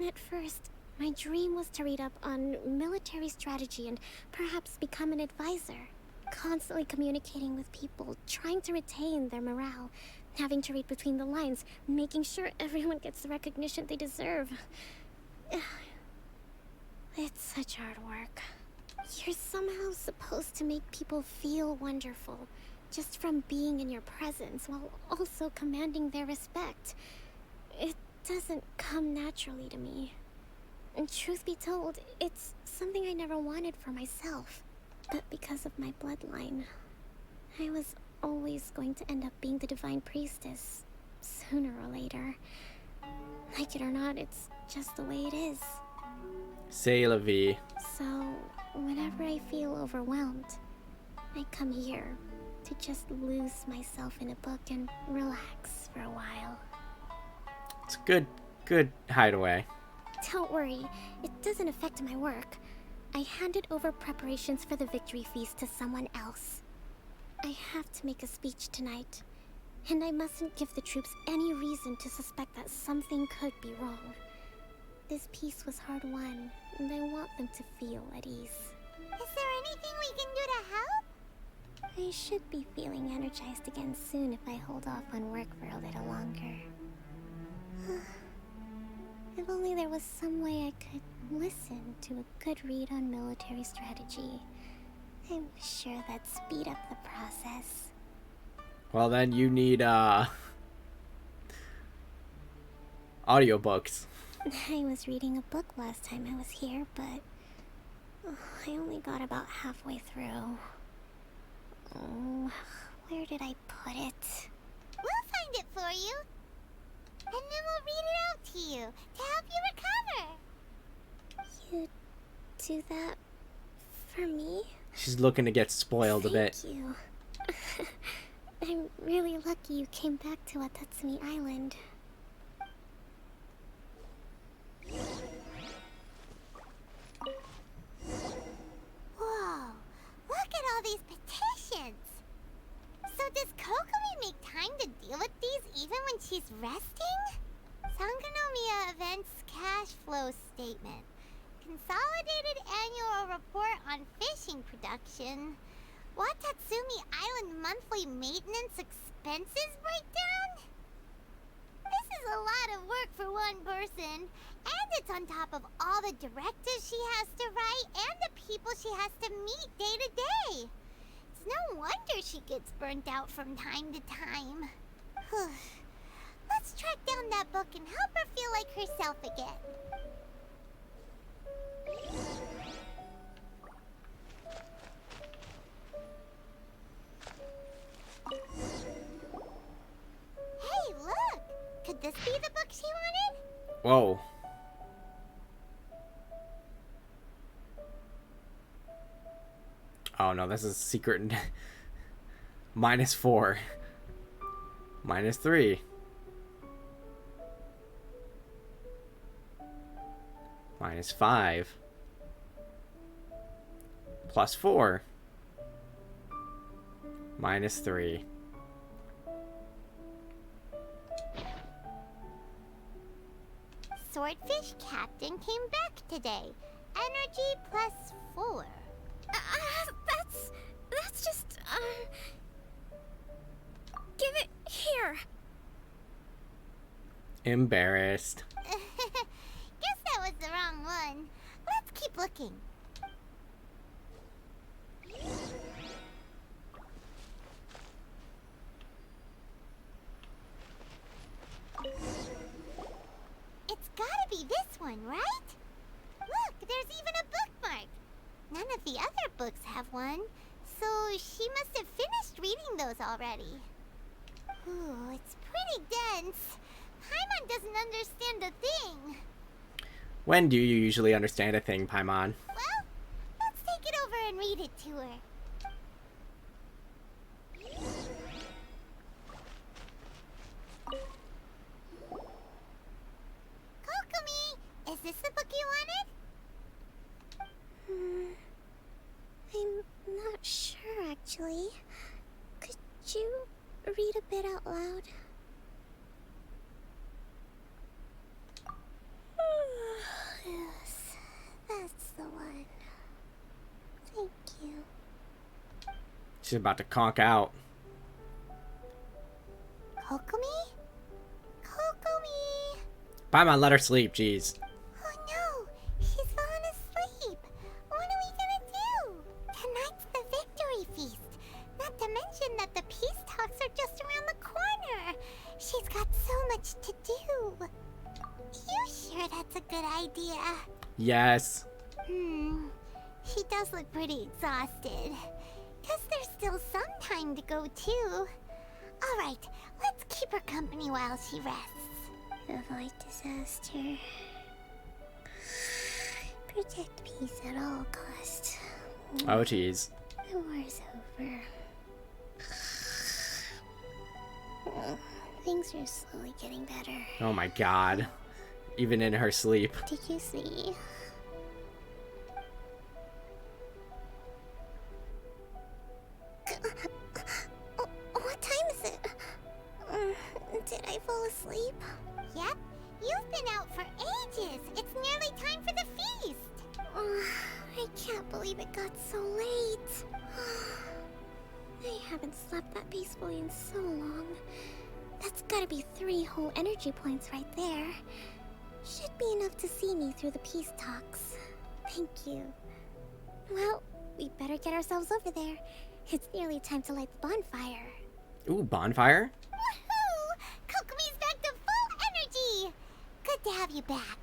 At first, my dream was to read up on military strategy and perhaps become an advisor. Constantly communicating with people, trying to retain their morale, having to read between the lines, making sure everyone gets the recognition they deserve. It's such hard work. You're somehow supposed to make people feel wonderful, just from being in your presence, while also commanding their respect. It doesn't come naturally to me. And truth be told, it's something I never wanted for myself. But because of my bloodline, I was always going to end up being the divine priestess, sooner or later. Like it or not, it's just the way it is. C'est la vie. So, whenever I feel overwhelmed, I come here to just lose myself in a book and relax for a while. It's a good hideaway. Don't worry, it doesn't affect my work. I handed over preparations for the victory feast to someone else. I have to make a speech tonight, and I mustn't give the troops any reason to suspect that something could be wrong. This peace was hard won, and I want them to feel at ease. Is there anything we can do to help? I should be feeling energized again soon if I hold off on work for a little longer. If only there was some way I could listen to a good read on military strategy. I'm sure that'd speed up the process. Well, then you need audiobooks. I was reading a book last time I was here, but I only got about halfway through. Oh, where did I put it? We'll find it for you. And then we'll read it out to you to help you recover. You do that for me? She's looking to get spoiled a bit. Thank you. I'm really lucky you came back to Watatsumi Island. Whoa, look at all these petitions. So does Kokomi make time to deal with these even when she's resting? Sangonomiya Events Cash Flow Statement. Consolidated Annual Report on Fishing Production. Watatsumi Island Monthly Maintenance Expenses Breakdown? This is a lot of work for one person, and it's on top of all the directives she has to write and the people she has to meet day to day. It's no wonder she gets burnt out from time to time. Let's track down that book and help her feel like herself again. Hey, look! Could this be the book she wanted? Whoa. Oh no, this is secret. -4. -3. -5. +4. -3. Swordfish Captain came back today. Energy +4. That's just, give it here. Embarrassed. Guess that was the wrong one. Let's keep looking. It's gotta be this one, right? Look, there's even a bookmark. None of the other books have one, so she must have finished reading those already. Ooh, it's pretty dense. Paimon doesn't understand a thing. When do you usually understand a thing, Paimon? Well, let's take it over and read it to her. Kokomi, is this the book you wanted? I'm not sure, actually. Could you read a bit out loud? Yes, that's the one. Thank you. She's about to conk out. Kokomi? Kokomi! Paimon, let her sleep, jeez. Oh no, she's fallen asleep. What are we gonna do? Tonight's the victory feast. Not to mention that the peace talks are just around the corner. She's got so much to do. You sure that's a good idea? Yes. She does look pretty exhausted. Guess there's still some time to go too. Alright, let's keep her company while she rests. Avoid disaster. Protect peace at all costs. Oh, jeez. The war's over. Things are slowly getting better. Oh my god. even in her sleep. Did you see? What time is it? Did I fall asleep? Yep, you've been out for ages. It's nearly time for the feast. I can't believe it got so late. I haven't slept that peacefully in so long. That's gotta be 3 whole energy points right there. Should be enough to see me through the peace talks. Thank you. Well, we better get ourselves over there. It's nearly time to light the bonfire. Ooh, bonfire? Woohoo! Kokomi's back to full energy! Good to have you back.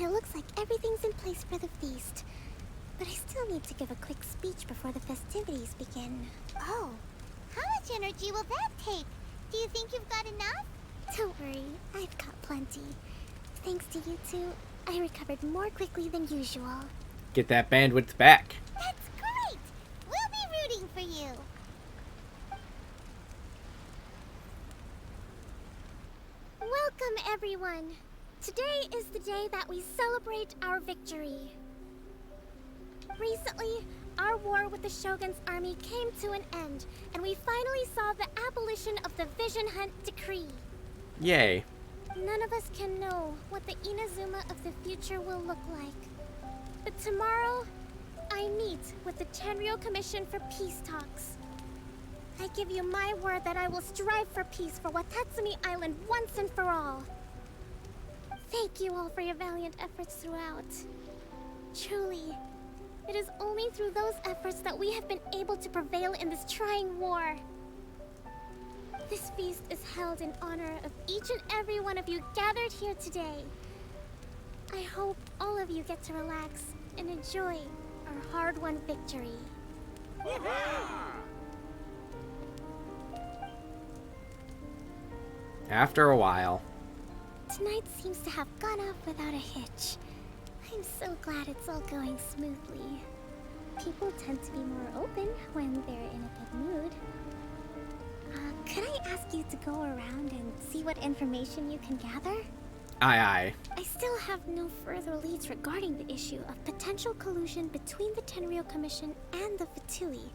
It looks like everything's in place for the feast. But I still need to give a quick speech before the festivities begin. Oh, how much energy will that take? Do you think you've got enough? Don't worry, I've got plenty. Thanks to you two, I recovered more quickly than usual. Get that bandwidth back. That's great! We'll be rooting for you. Welcome, everyone. Today is the day that we celebrate our victory. Recently, our war with the Shogun's army came to an end, and we finally saw the abolition of the Vision Hunt Decree. Yay. None of us can know what the Inazuma of the future will look like. But tomorrow, I meet with the Tenryou Commission for peace talks. I give you my word that I will strive for peace for Watatsumi Island once and for all. Thank you all for your valiant efforts throughout. Truly, it is only through those efforts that we have been able to prevail in this trying war. This feast is held in honor of each and every one of you gathered here today. I hope all of you get to relax and enjoy our hard-won victory. After a while. Tonight seems to have gone off without a hitch. I'm so glad it's all going smoothly. People tend to be more open when they're in a good mood. Could I ask you to go around and see what information you can gather? Aye, aye. I still have no further leads regarding the issue of potential collusion between the Tenryou Commission and the Fatui.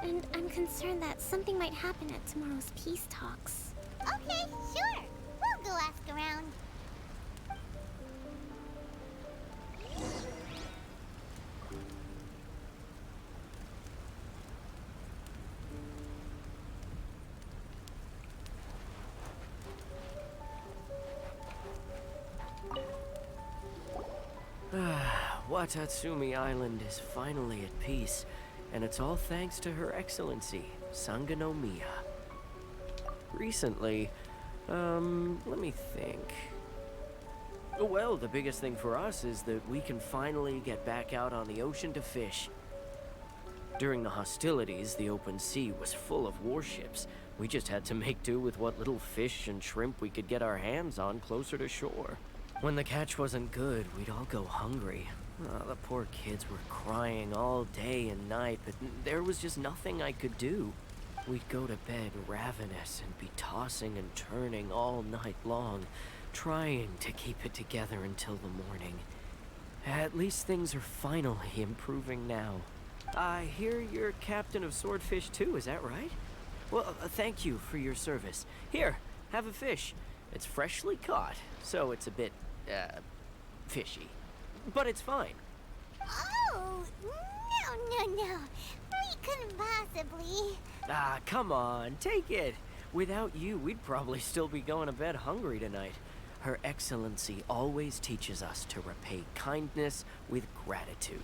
And I'm concerned that something might happen at tomorrow's peace talks. Okay, sure. We'll go ask around. Watatsumi Island is finally at peace, and it's all thanks to Her Excellency, Sangonomiya. Recently, let me think. Well, the biggest thing for us is that we can finally get back out on the ocean to fish. During the hostilities, the open sea was full of warships. We just had to make do with what little fish and shrimp we could get our hands on closer to shore. When the catch wasn't good, we'd all go hungry. The poor kids were crying all day and night, but there was just nothing I could do. We'd go to bed ravenous and be tossing and turning all night long, trying to keep it together until the morning. At least things are finally improving now. I hear you're captain of Swordfish too, is that right? Well, thank you for your service. Here, have a fish. It's freshly caught, so it's a bit, fishy. But it's fine. Oh, no. We couldn't possibly. Ah, come on, take it. Without you, we'd probably still be going to bed hungry tonight. Her Excellency always teaches us to repay kindness with gratitude.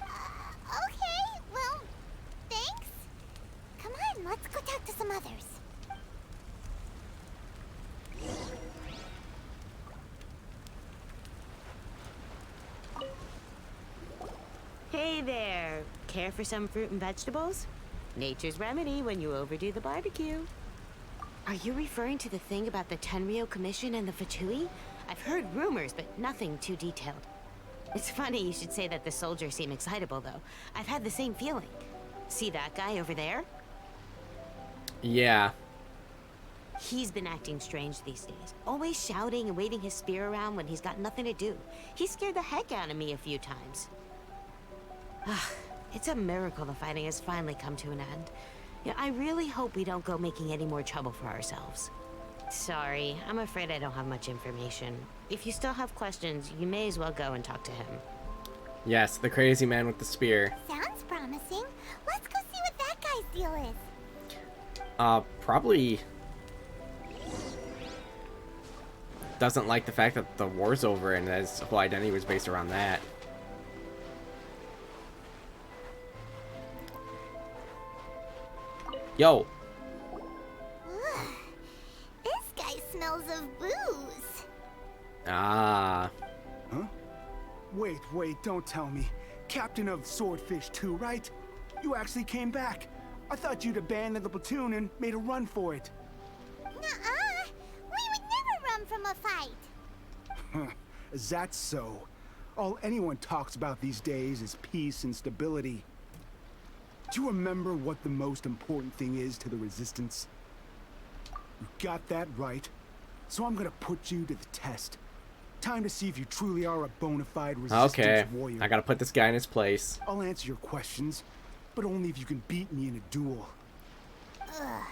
Okay, well, thanks. Come on, let's go talk to some others. Hey there. Care for some fruit and vegetables? Nature's remedy when you overdo the barbecue. Are you referring to the thing about the Tenryou Commission and the Fatui? I've heard rumors, but nothing too detailed. It's funny you should say that the soldiers seem excitable, though. I've had the same feeling. See that guy over there? Yeah. He's been acting strange these days. Always shouting and waving his spear around when he's got nothing to do. He scared the heck out of me a few times. It's a miracle the fighting has finally come to an end. Yeah, I really hope we don't go making any more trouble for ourselves. Sorry, I'm afraid I don't have much information. If you still have questions, you may as well go and talk to him. Yes, the crazy man with the spear. Sounds promising. Let's go see what that guy's deal is. Probably doesn't like the fact that the war's over and his whole identity was based around that. Yo. This guy smells of booze. Ah. Huh? Wait, don't tell me. Captain of Swordfish 2, right? You actually came back. I thought you'd abandoned the platoon and made a run for it. Nuh-uh. We would never run from a fight. Is that so? All anyone talks about these days is peace and stability. Do you remember what the most important thing is to the Resistance? You got that right. So I'm gonna put you to the test. Time to see if you truly are a bona fide Resistance warrior. I gotta put this guy in his place. I'll answer your questions, but only if you can beat me in a duel. Ugh,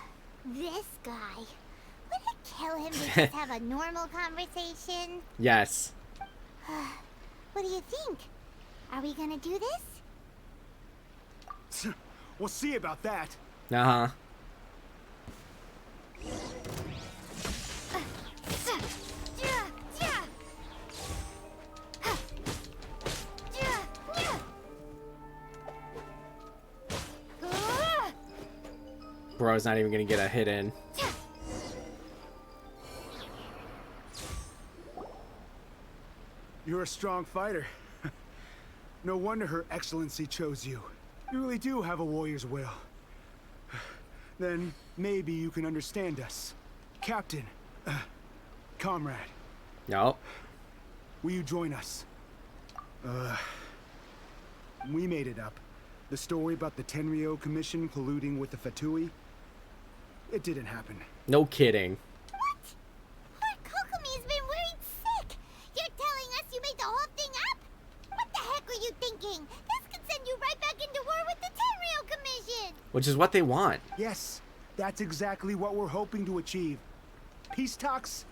this guy. Would it kill him to just have a normal conversation? Yes. What do you think? Are we gonna do this? We'll see about that. Uh-huh. Bro's not even gonna get a hit in. You're a strong fighter. No wonder Her Excellency chose you. You really do have a warrior's will. Then maybe you can understand us. Captain, comrade. No. Will you join us? We made it up. The story about the Tenryou Commission colluding with the Fatui, it didn't happen. No kidding. What? Our Kokomi's been worried sick. You're telling us you made the whole thing up? What the heck are you thinking? This could send you right back into war with the Tenryou Commission. Which is what they want. Yes, that's exactly what we're hoping to achieve. Peace talks?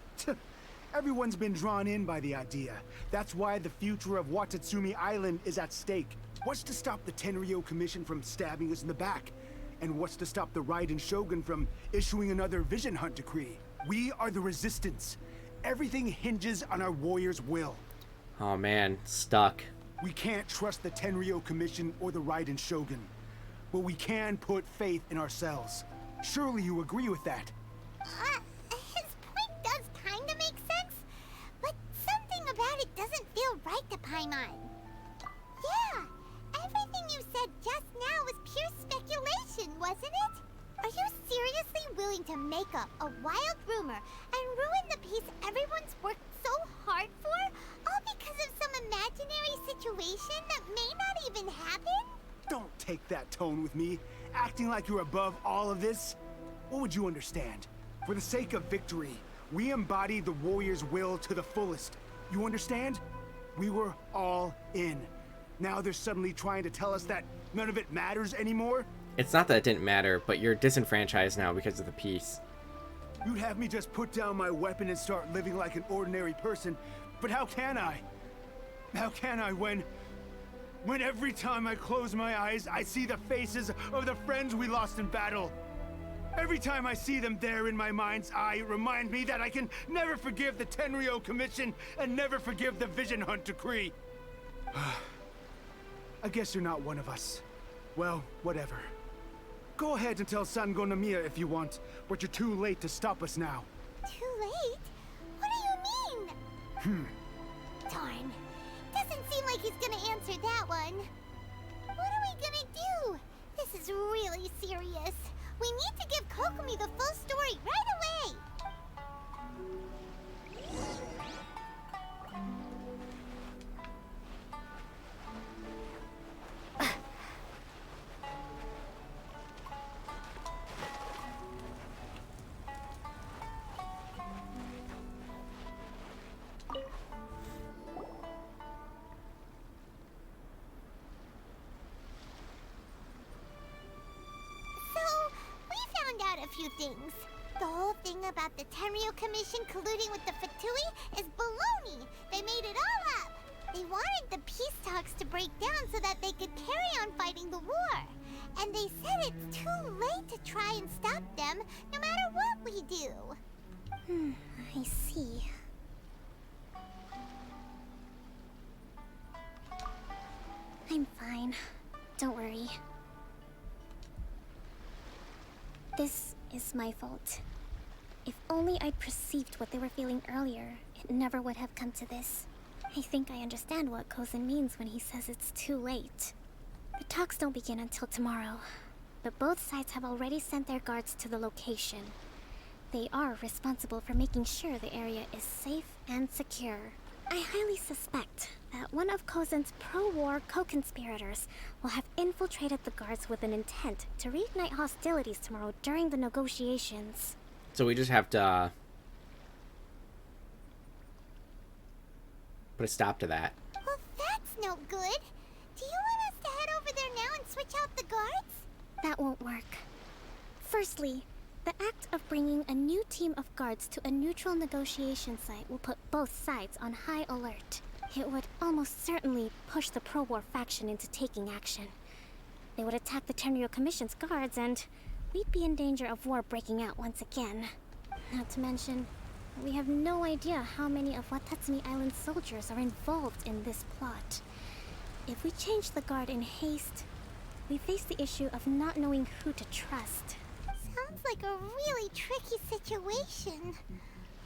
Everyone's been drawn in by the idea. That's why the future of Watatsumi Island is at stake. What's to stop the Tenryou Commission from stabbing us in the back? And what's to stop the Raiden Shogun from issuing another Vision Hunt decree? We are the Resistance. Everything hinges on our warrior's will. Oh man, stuck. We can't trust the Tenryou Commission or the Raiden Shogun. But we can put faith in ourselves. Surely you agree with that? His point does kinda make sense, but something about it doesn't feel right to Paimon. Yeah, everything you said just now was pure speculation, wasn't it? Are you seriously willing to make up a wild rumor and ruin the peace everyone's worked so hard for, all because of some imaginary situation that may not even happen? Don't take that tone with me, acting like you're above all of this. What would you understand? For the sake of victory, we embodied the warrior's will to the fullest. You understand? We were all in. Now they're suddenly trying to tell us that none of it matters anymore? It's not that it didn't matter, but you're disenfranchised now because of the peace. You'd have me just put down my weapon and start living like an ordinary person, but how can I? How can I when every time I close my eyes, I see the faces of the friends we lost in battle? Every time I see them there in my mind's eye, it reminds me that I can never forgive the Tenryou Commission and never forgive the Vision Hunt Decree. I guess you're not one of us. Well, whatever. Go ahead and tell Sango Nomiya if you want, but you're too late to stop us now. Too late? What do you mean? Darn. Doesn't seem like he's gonna answer that one. What are we gonna do? This is really serious. We need to give Kokomi the full story right away! A few things. The whole thing about the Tenryou Commission colluding with the Fatui is baloney. They made it all up. They wanted the peace talks to break down so that they could carry on fighting the war. And they said it's too late to try and stop them, no matter what we do. I see. I'm fine. Don't worry. This is my fault. If only I'd perceived what they were feeling earlier, it never would have come to this. I think I understand what Kozen means when he says it's too late. The talks don't begin until tomorrow, but both sides have already sent their guards to the location. They are responsible for making sure the area is safe and secure. I highly suspect that one of Kozen's pro-war co-conspirators will have infiltrated the guards with an intent to reignite hostilities tomorrow during the negotiations. So we just have to put a stop to that. Well, that's no good. Do you want us to head over there now and switch out the guards? That won't work. Firstly, the act of bringing a new team of guards to a neutral negotiation site will put both sides on high alert. It would almost certainly push the pro-war faction into taking action. They would attack the Tenryou Commission's guards, and we'd be in danger of war breaking out once again. Not to mention, we have no idea how many of Watatsumi Island's soldiers are involved in this plot. If we change the guard in haste, we face the issue of not knowing who to trust. Sounds like a really tricky situation.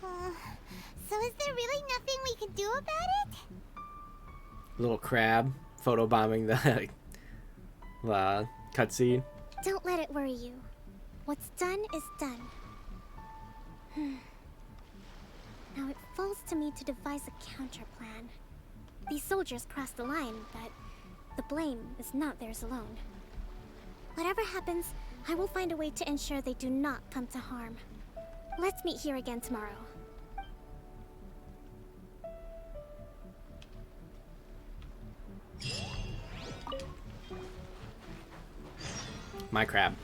So is there really nothing we can do about it? Little crab photobombing the cutscene. Don't let it worry you. What's done is done. Now it falls to me to devise a counter plan. These soldiers crossed the line, but the blame is not theirs alone. Whatever happens, I will find a way to ensure they do not come to harm. Let's meet here again tomorrow. My crab.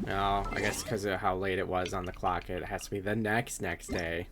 No, I guess because of how late it was on the clock, it has to be the next day.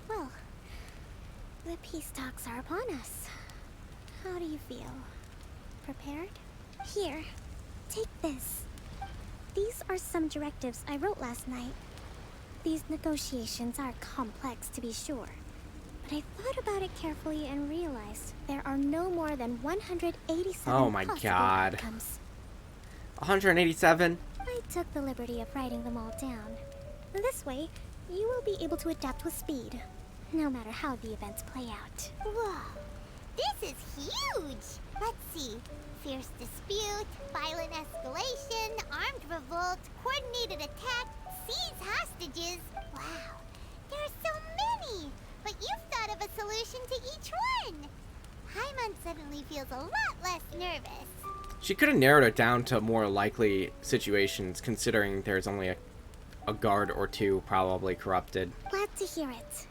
Well, peace talks are upon us. How do you feel? Prepared? Here, take this. These are some directives I wrote last night. These negotiations are complex, to be sure. But I thought about it carefully and realized there are no more than 187 oh my possible god. outcomes. 187? I took the liberty of writing them all down. This way, you will be able to adapt with speed, no matter how the events play out. Whoa, this is huge! Let's see. Fierce dispute, violent escalation, armed revolt, coordinated attack, seize hostages. Wow, there are so many! But you've thought of a solution to each one! Paimon suddenly feels a lot less nervous. She could have narrowed it down to more likely situations, considering there's only a guard or two probably corrupted. Glad to hear it.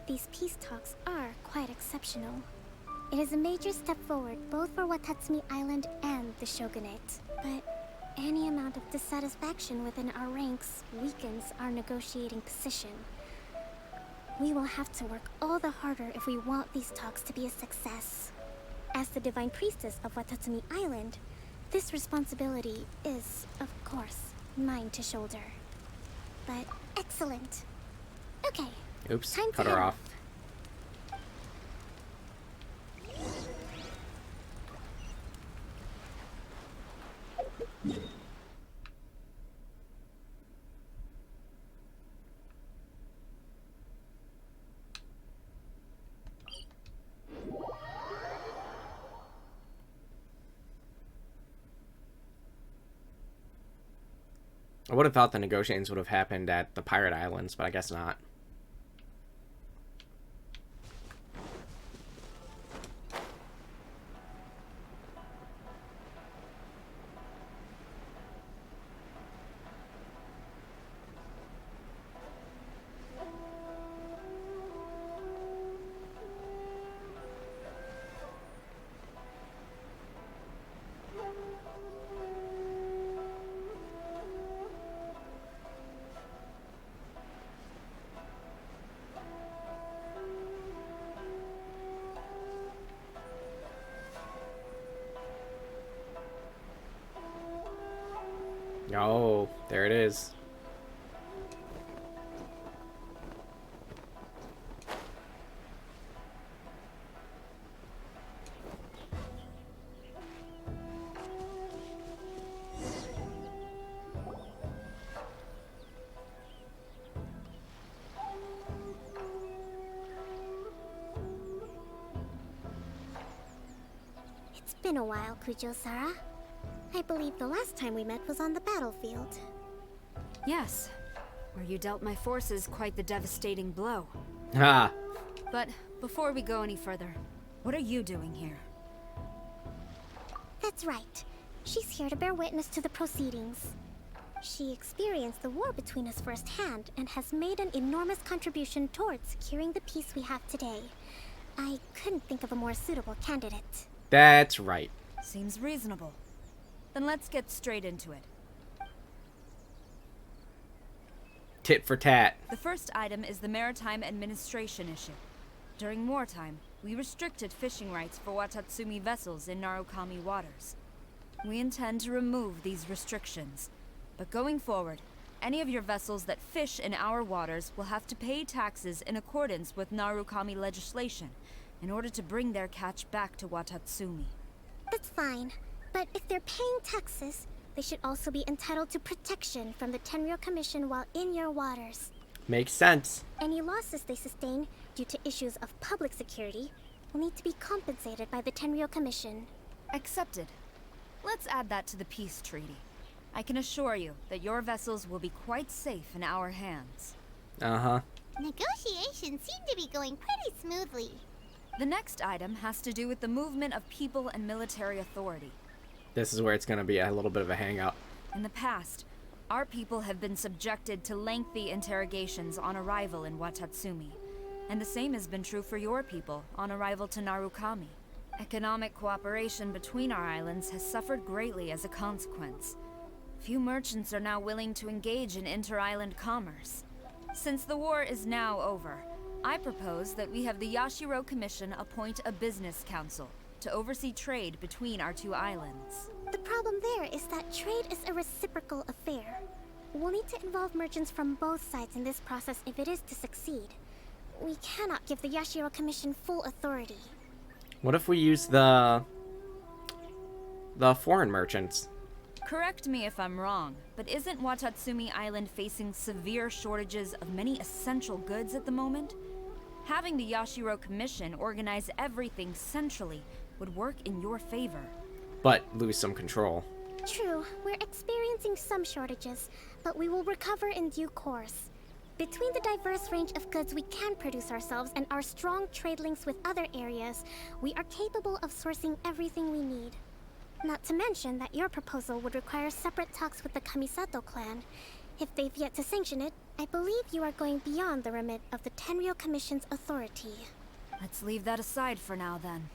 These peace talks are quite exceptional. It is a major step forward both for Watatsumi Island and the Shogunate. But any amount of dissatisfaction within our ranks weakens our negotiating position. We will have to work all the harder if we want these talks to be a success. As the Divine Priestess of Watatsumi Island, this responsibility is, of course, mine to shoulder. But excellent. Okay. Oops, time cut to her head off. I would have thought the negotiations would have happened at the Pirate Islands, but I guess not. Oh, there it is. It's been a while, Kujou Sara. I believe the last time we met was on the battlefield. Yes, where you dealt my forces quite the devastating blow. Ha! But before we go any further, what are you doing here? That's right. She's here to bear witness to the proceedings. She experienced the war between us firsthand and has made an enormous contribution towards securing the peace we have today. I couldn't think of a more suitable candidate. That's right. Seems reasonable. Then let's get straight into it. Tit for tat. The first item is the Maritime Administration issue. During wartime, we restricted fishing rights for Watatsumi vessels in Narukami waters. We intend to remove these restrictions. But going forward, any of your vessels that fish in our waters will have to pay taxes in accordance with Narukami legislation in order to bring their catch back to Watatsumi. That's fine. But if they're paying taxes, they should also be entitled to protection from the Tenryou Commission while in your waters. Makes sense. Any losses they sustain due to issues of public security will need to be compensated by the Tenryou Commission. Accepted. Let's add that to the peace treaty. I can assure you that your vessels will be quite safe in our hands. Uh-huh. Negotiations seem to be going pretty smoothly. The next item has to do with the movement of people and military authority. This is where it's going to be a little bit of a hang-up. In the past, our people have been subjected to lengthy interrogations on arrival in Watatsumi, and the same has been true for your people on arrival to Narukami. Economic cooperation between our islands has suffered greatly as a consequence. Few merchants are now willing to engage in inter-island commerce. Since the war is now over, I propose that we have the Yashiro Commission appoint a business council to oversee trade between our two islands. The problem there is that trade is a reciprocal affair. We'll need to involve merchants from both sides in this process if it is to succeed. We cannot give the Yashiro Commission full authority. What if we use the foreign merchants? Correct me if I'm wrong, but isn't Watatsumi Island facing severe shortages of many essential goods at the moment? Having the Yashiro Commission organize everything centrally would work in your favor. But lose some control. True, we're experiencing some shortages, but we will recover in due course. Between the diverse range of goods we can produce ourselves and our strong trade links with other areas, we are capable of sourcing everything we need. Not to mention that your proposal would require separate talks with the Kamisato clan. If they've yet to sanction it, I believe you are going beyond the remit of the Tenryou Commission's authority. Let's leave that aside for now then.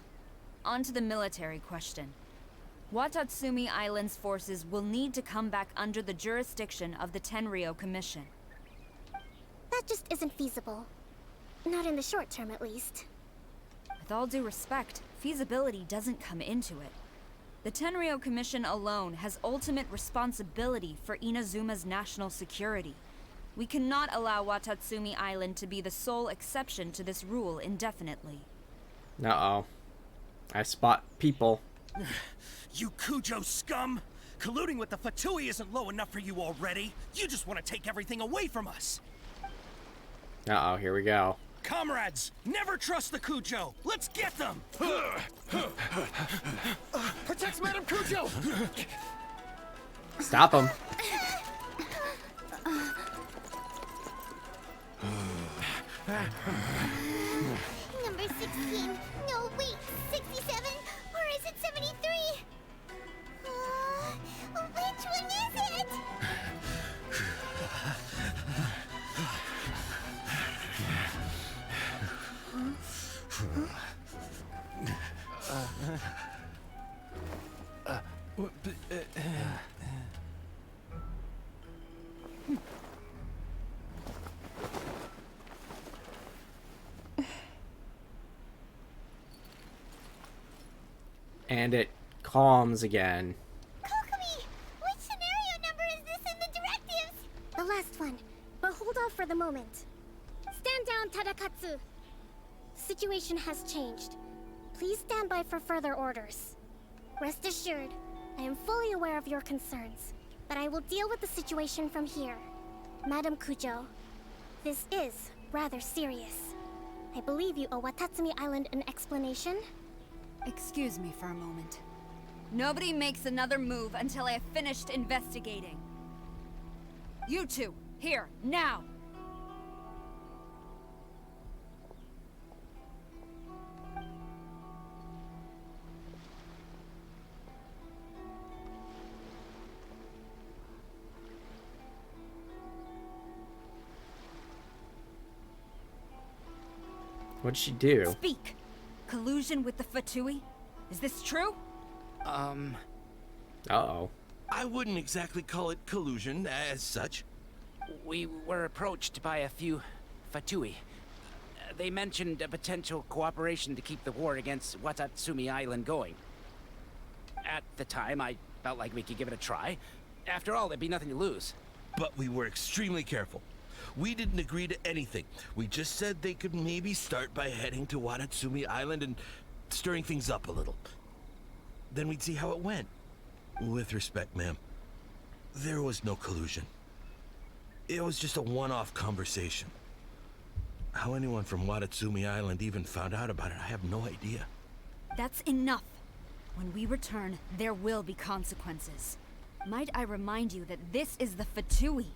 On to the military question. Watatsumi Island's forces will need to come back under the jurisdiction of the Tenryou Commission. That just isn't feasible. Not in the short term, at least. With all due respect, feasibility doesn't come into it. The Tenryou Commission alone has ultimate responsibility for Inazuma's national security. We cannot allow Watatsumi Island to be the sole exception to this rule indefinitely. Uh-oh. I spot people. You Kujou scum! Colluding with the Fatui isn't low enough for you already. You just want to take everything away from us. Uh-oh, here we go. Comrades, never trust the Kujou. Let's get them! Protect Madame Kujou! Stop him. Number 16. No, wait. 67? Or is it 73? Which one is it? And it calms again. Kokomi! Which scenario number is this in the directives? The last one, but hold off for the moment. Stand down, Tadakatsu. Situation has changed. Please stand by for further orders. Rest assured, I am fully aware of your concerns, but I will deal with the situation from here. Madam Kujou, this is rather serious. I believe you owe Watatsumi Island an explanation. Excuse me for a moment. Nobody makes another move until I have finished investigating. You two, here, now! What'd she do? Speak! Collusion with the Fatui? Is this true? Uh-oh. I wouldn't exactly call it collusion as such. We were approached by a few Fatui. They mentioned a potential cooperation to keep the war against Watatsumi Island going. At the time, I felt like we could give it a try. After all, there'd be nothing to lose. But we were extremely careful. We didn't agree to anything. We just said they could maybe start by heading to Watatsumi Island and stirring things up a little. Then we'd see how it went. With respect, ma'am, there was no collusion. It was just a one-off conversation. How anyone from Watatsumi Island even found out about it, I have no idea. That's enough. When we return, there will be consequences. Might I remind you that this is the Fatui?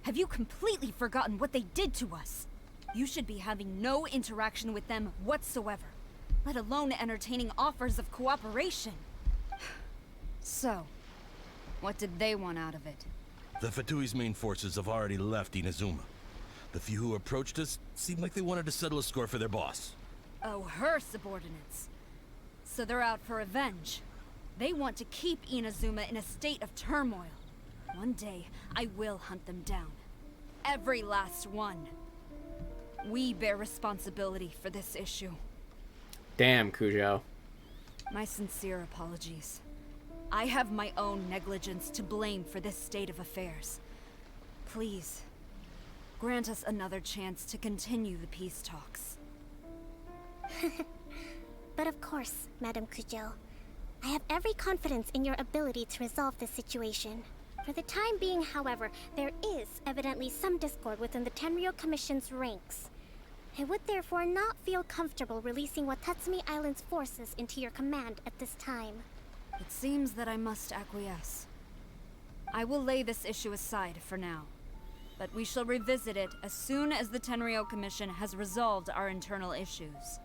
Have you completely forgotten what they did to us? You should be having no interaction with them whatsoever, let alone entertaining offers of cooperation. So, what did they want out of it? The Fatui's main forces have already left Inazuma. The few who approached us seemed like they wanted to settle a score for their boss. Oh, her subordinates. So they're out for revenge. They want to keep Inazuma in a state of turmoil. One day, I will hunt them down. Every last one. We bear responsibility for this issue. Damn, Kujou. My sincere apologies. I have my own negligence to blame for this state of affairs. Please, grant us another chance to continue the peace talks. But of course, Madame Kujou. I have every confidence in your ability to resolve this situation. For the time being, however, there is evidently some discord within the Tenryou Commission's ranks. I would therefore not feel comfortable releasing Watatsumi Island's forces into your command at this time. It seems that I must acquiesce. I will lay this issue aside for now, but we shall revisit it as soon as the Tenryou Commission has resolved our internal issues.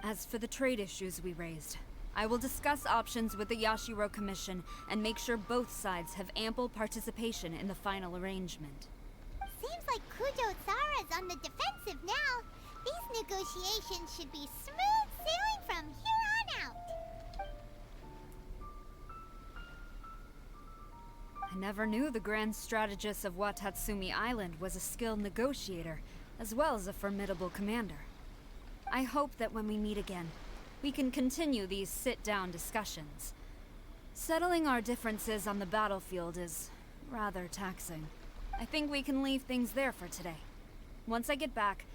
As for the trade issues we raised, I will discuss options with the Yashiro Commission and make sure both sides have ample participation in the final arrangement. Seems like Kujou Sara's on the defensive now. These negotiations should be smooth sailing from here on out. I never knew the grand strategist of Watatsumi Island was a skilled negotiator, as well as a formidable commander. I hope that when we meet again, we can continue these sit-down discussions. Settling our differences on the battlefield is rather taxing. I think we can leave things there for today. Once I get back,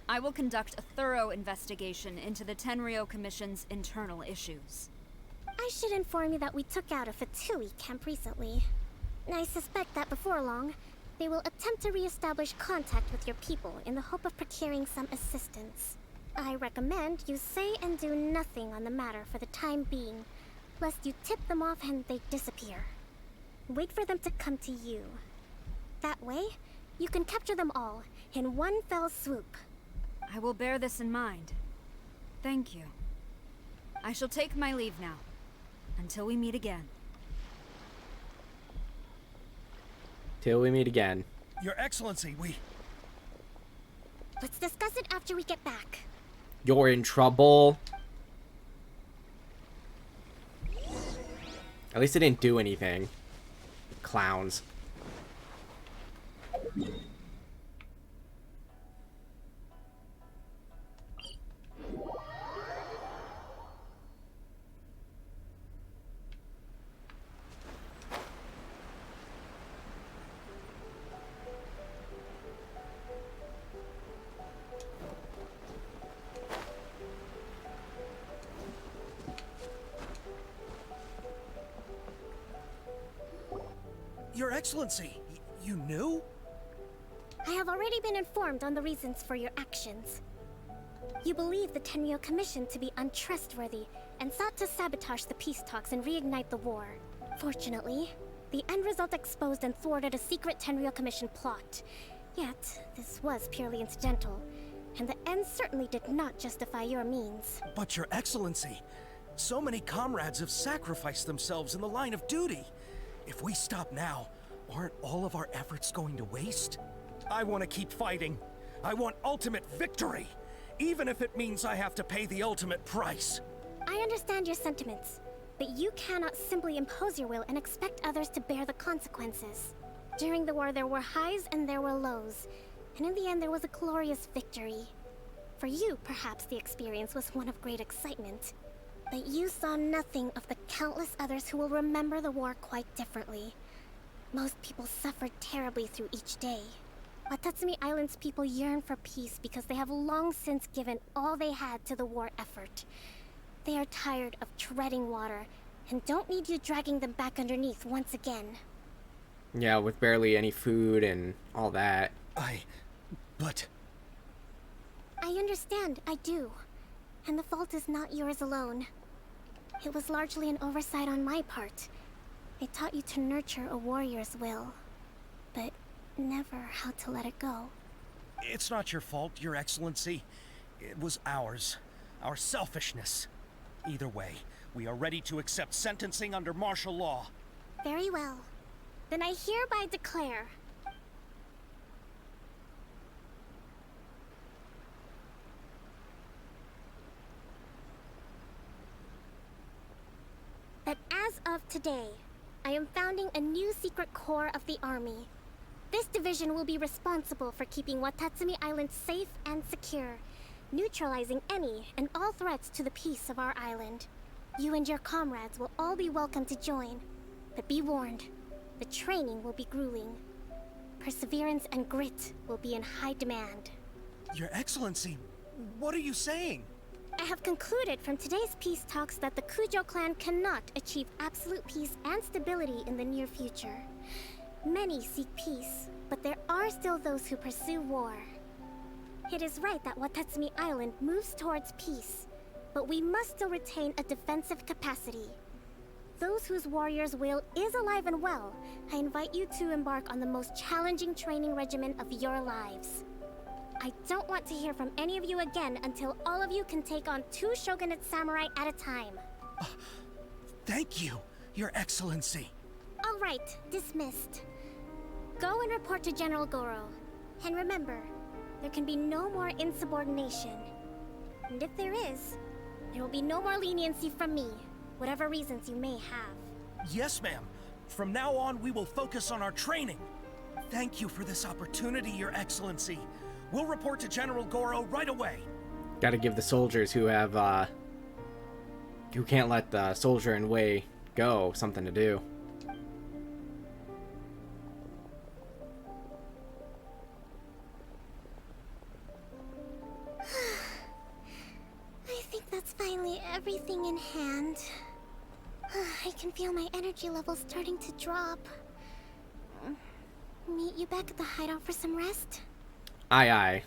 I will conduct a thorough investigation into the Tenryou Commission's internal issues. I should inform you that we took out a Fatui camp recently. I suspect that before long, they will attempt to re-establish contact with your people in the hope of procuring some assistance. I recommend you say and do nothing on the matter for the time being, lest you tip them off and they disappear. Wait for them to come to you. That way, you can capture them all in one fell swoop. I will bear this in mind. Thank you. I shall take my leave now, until we meet again. Till we meet again. Your Excellency, Let's discuss it after we get back. You're in trouble. At least it didn't do anything. Clowns. Your Excellency, you knew? I have already been informed on the reasons for your actions. You believe the Tenryou Commission to be untrustworthy and sought to sabotage the peace talks and reignite the war. Fortunately, the end result exposed and thwarted a secret Tenryou Commission plot. Yet, this was purely incidental, and the end certainly did not justify your means. But Your Excellency, so many comrades have sacrificed themselves in the line of duty. If we stop now, aren't all of our efforts going to waste? I want to keep fighting. I want ultimate victory, even if it means I have to pay the ultimate price. I understand your sentiments, but you cannot simply impose your will and expect others to bear the consequences. During the war, there were highs and there were lows, and in the end, there was a glorious victory. For you, perhaps the experience was one of great excitement. But you saw nothing of the countless others who will remember the war quite differently. Most people suffered terribly through each day. Watatsumi Island's people yearn for peace because they have long since given all they had to the war effort. They are tired of treading water and don't need you dragging them back underneath once again. Yeah, with barely any food and all that. But... I understand, I do. And the fault is not yours alone. It was largely an oversight on my part. I taught you to nurture a warrior's will, but never how to let it go. It's not your fault, Your Excellency. It was ours. Our selfishness. Either way, we are ready to accept sentencing under martial law. Very well. Then I hereby declare... that as of today, I am founding a new secret corps of the army. This division will be responsible for keeping Watatsumi Island safe and secure, neutralizing any and all threats to the peace of our island. You and your comrades will all be welcome to join, but be warned, the training will be grueling. Perseverance and grit will be in high demand. Your Excellency, what are you saying? I have concluded from today's peace talks that the Kujou clan cannot achieve absolute peace and stability in the near future. Many seek peace, but there are still those who pursue war. It is right that Watatsumi Island moves towards peace, but we must still retain a defensive capacity. Those whose warrior's will is alive and well, I invite you to embark on the most challenging training regimen of your lives. I don't want to hear from any of you again until all of you can take on 2 shogunate samurai at a time. Thank you, Your Excellency. All right, dismissed. Go and report to General Goro. And remember, there can be no more insubordination. And if there is, there will be no more leniency from me, whatever reasons you may have. Yes, ma'am. From now on, we will focus on our training. Thank you for this opportunity, Your Excellency. We'll report to General Goro right away. Gotta give the soldiers who have, who can't let the soldier in way go something to do. I think that's finally everything in hand. I can feel my energy levels starting to drop. Meet you back at the hideout for some rest? Aye, aye.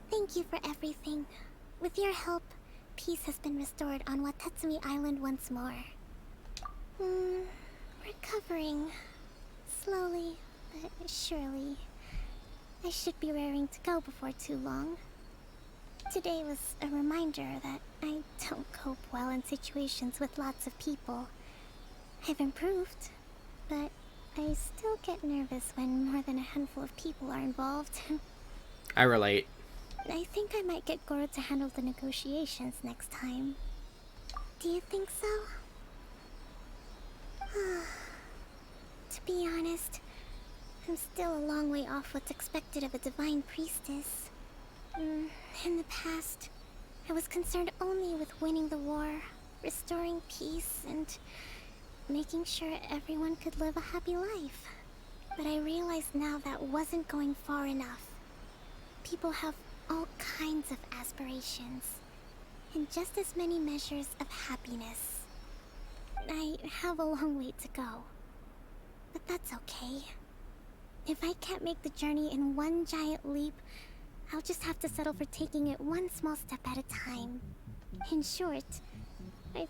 Thank you for everything. With your help, peace has been restored on Watatsumi Island once more. Recovering. Slowly, but surely. I should be raring to go before too long. Today was a reminder that I don't cope well in situations with lots of people. I've improved, but I still get nervous when more than a handful of people are involved. I relate. I think I might get Goro to handle the negotiations next time. Do you think so? To be honest, I'm still a long way off what's expected of a divine priestess. In the past, I was concerned only with winning the war, restoring peace, and making sure everyone could live a happy life. But I realize now that wasn't going far enough. People have all kinds of aspirations, and just as many measures of happiness. I have a long way to go, but that's okay. If I can't make the journey in one giant leap, I'll just have to settle for taking it one small step at a time. In short, I've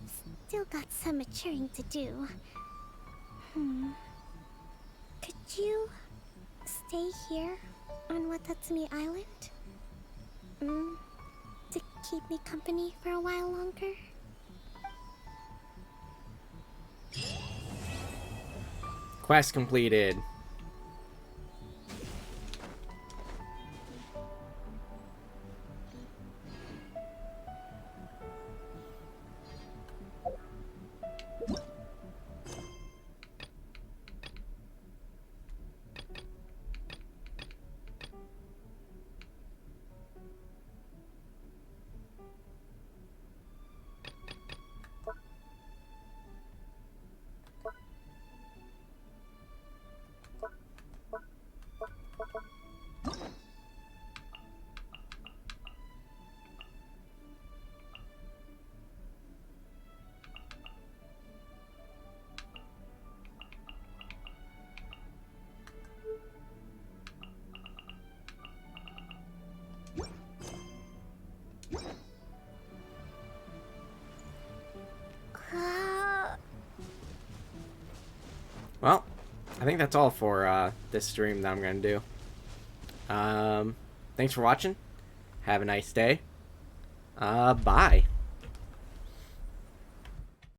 still got some maturing to do. Could you stay here on Watatsumi Island? To keep me company for a while longer? Quest completed. Well, I think that's all for this stream that I'm going to do. Thanks for watching. Have a nice day. Bye.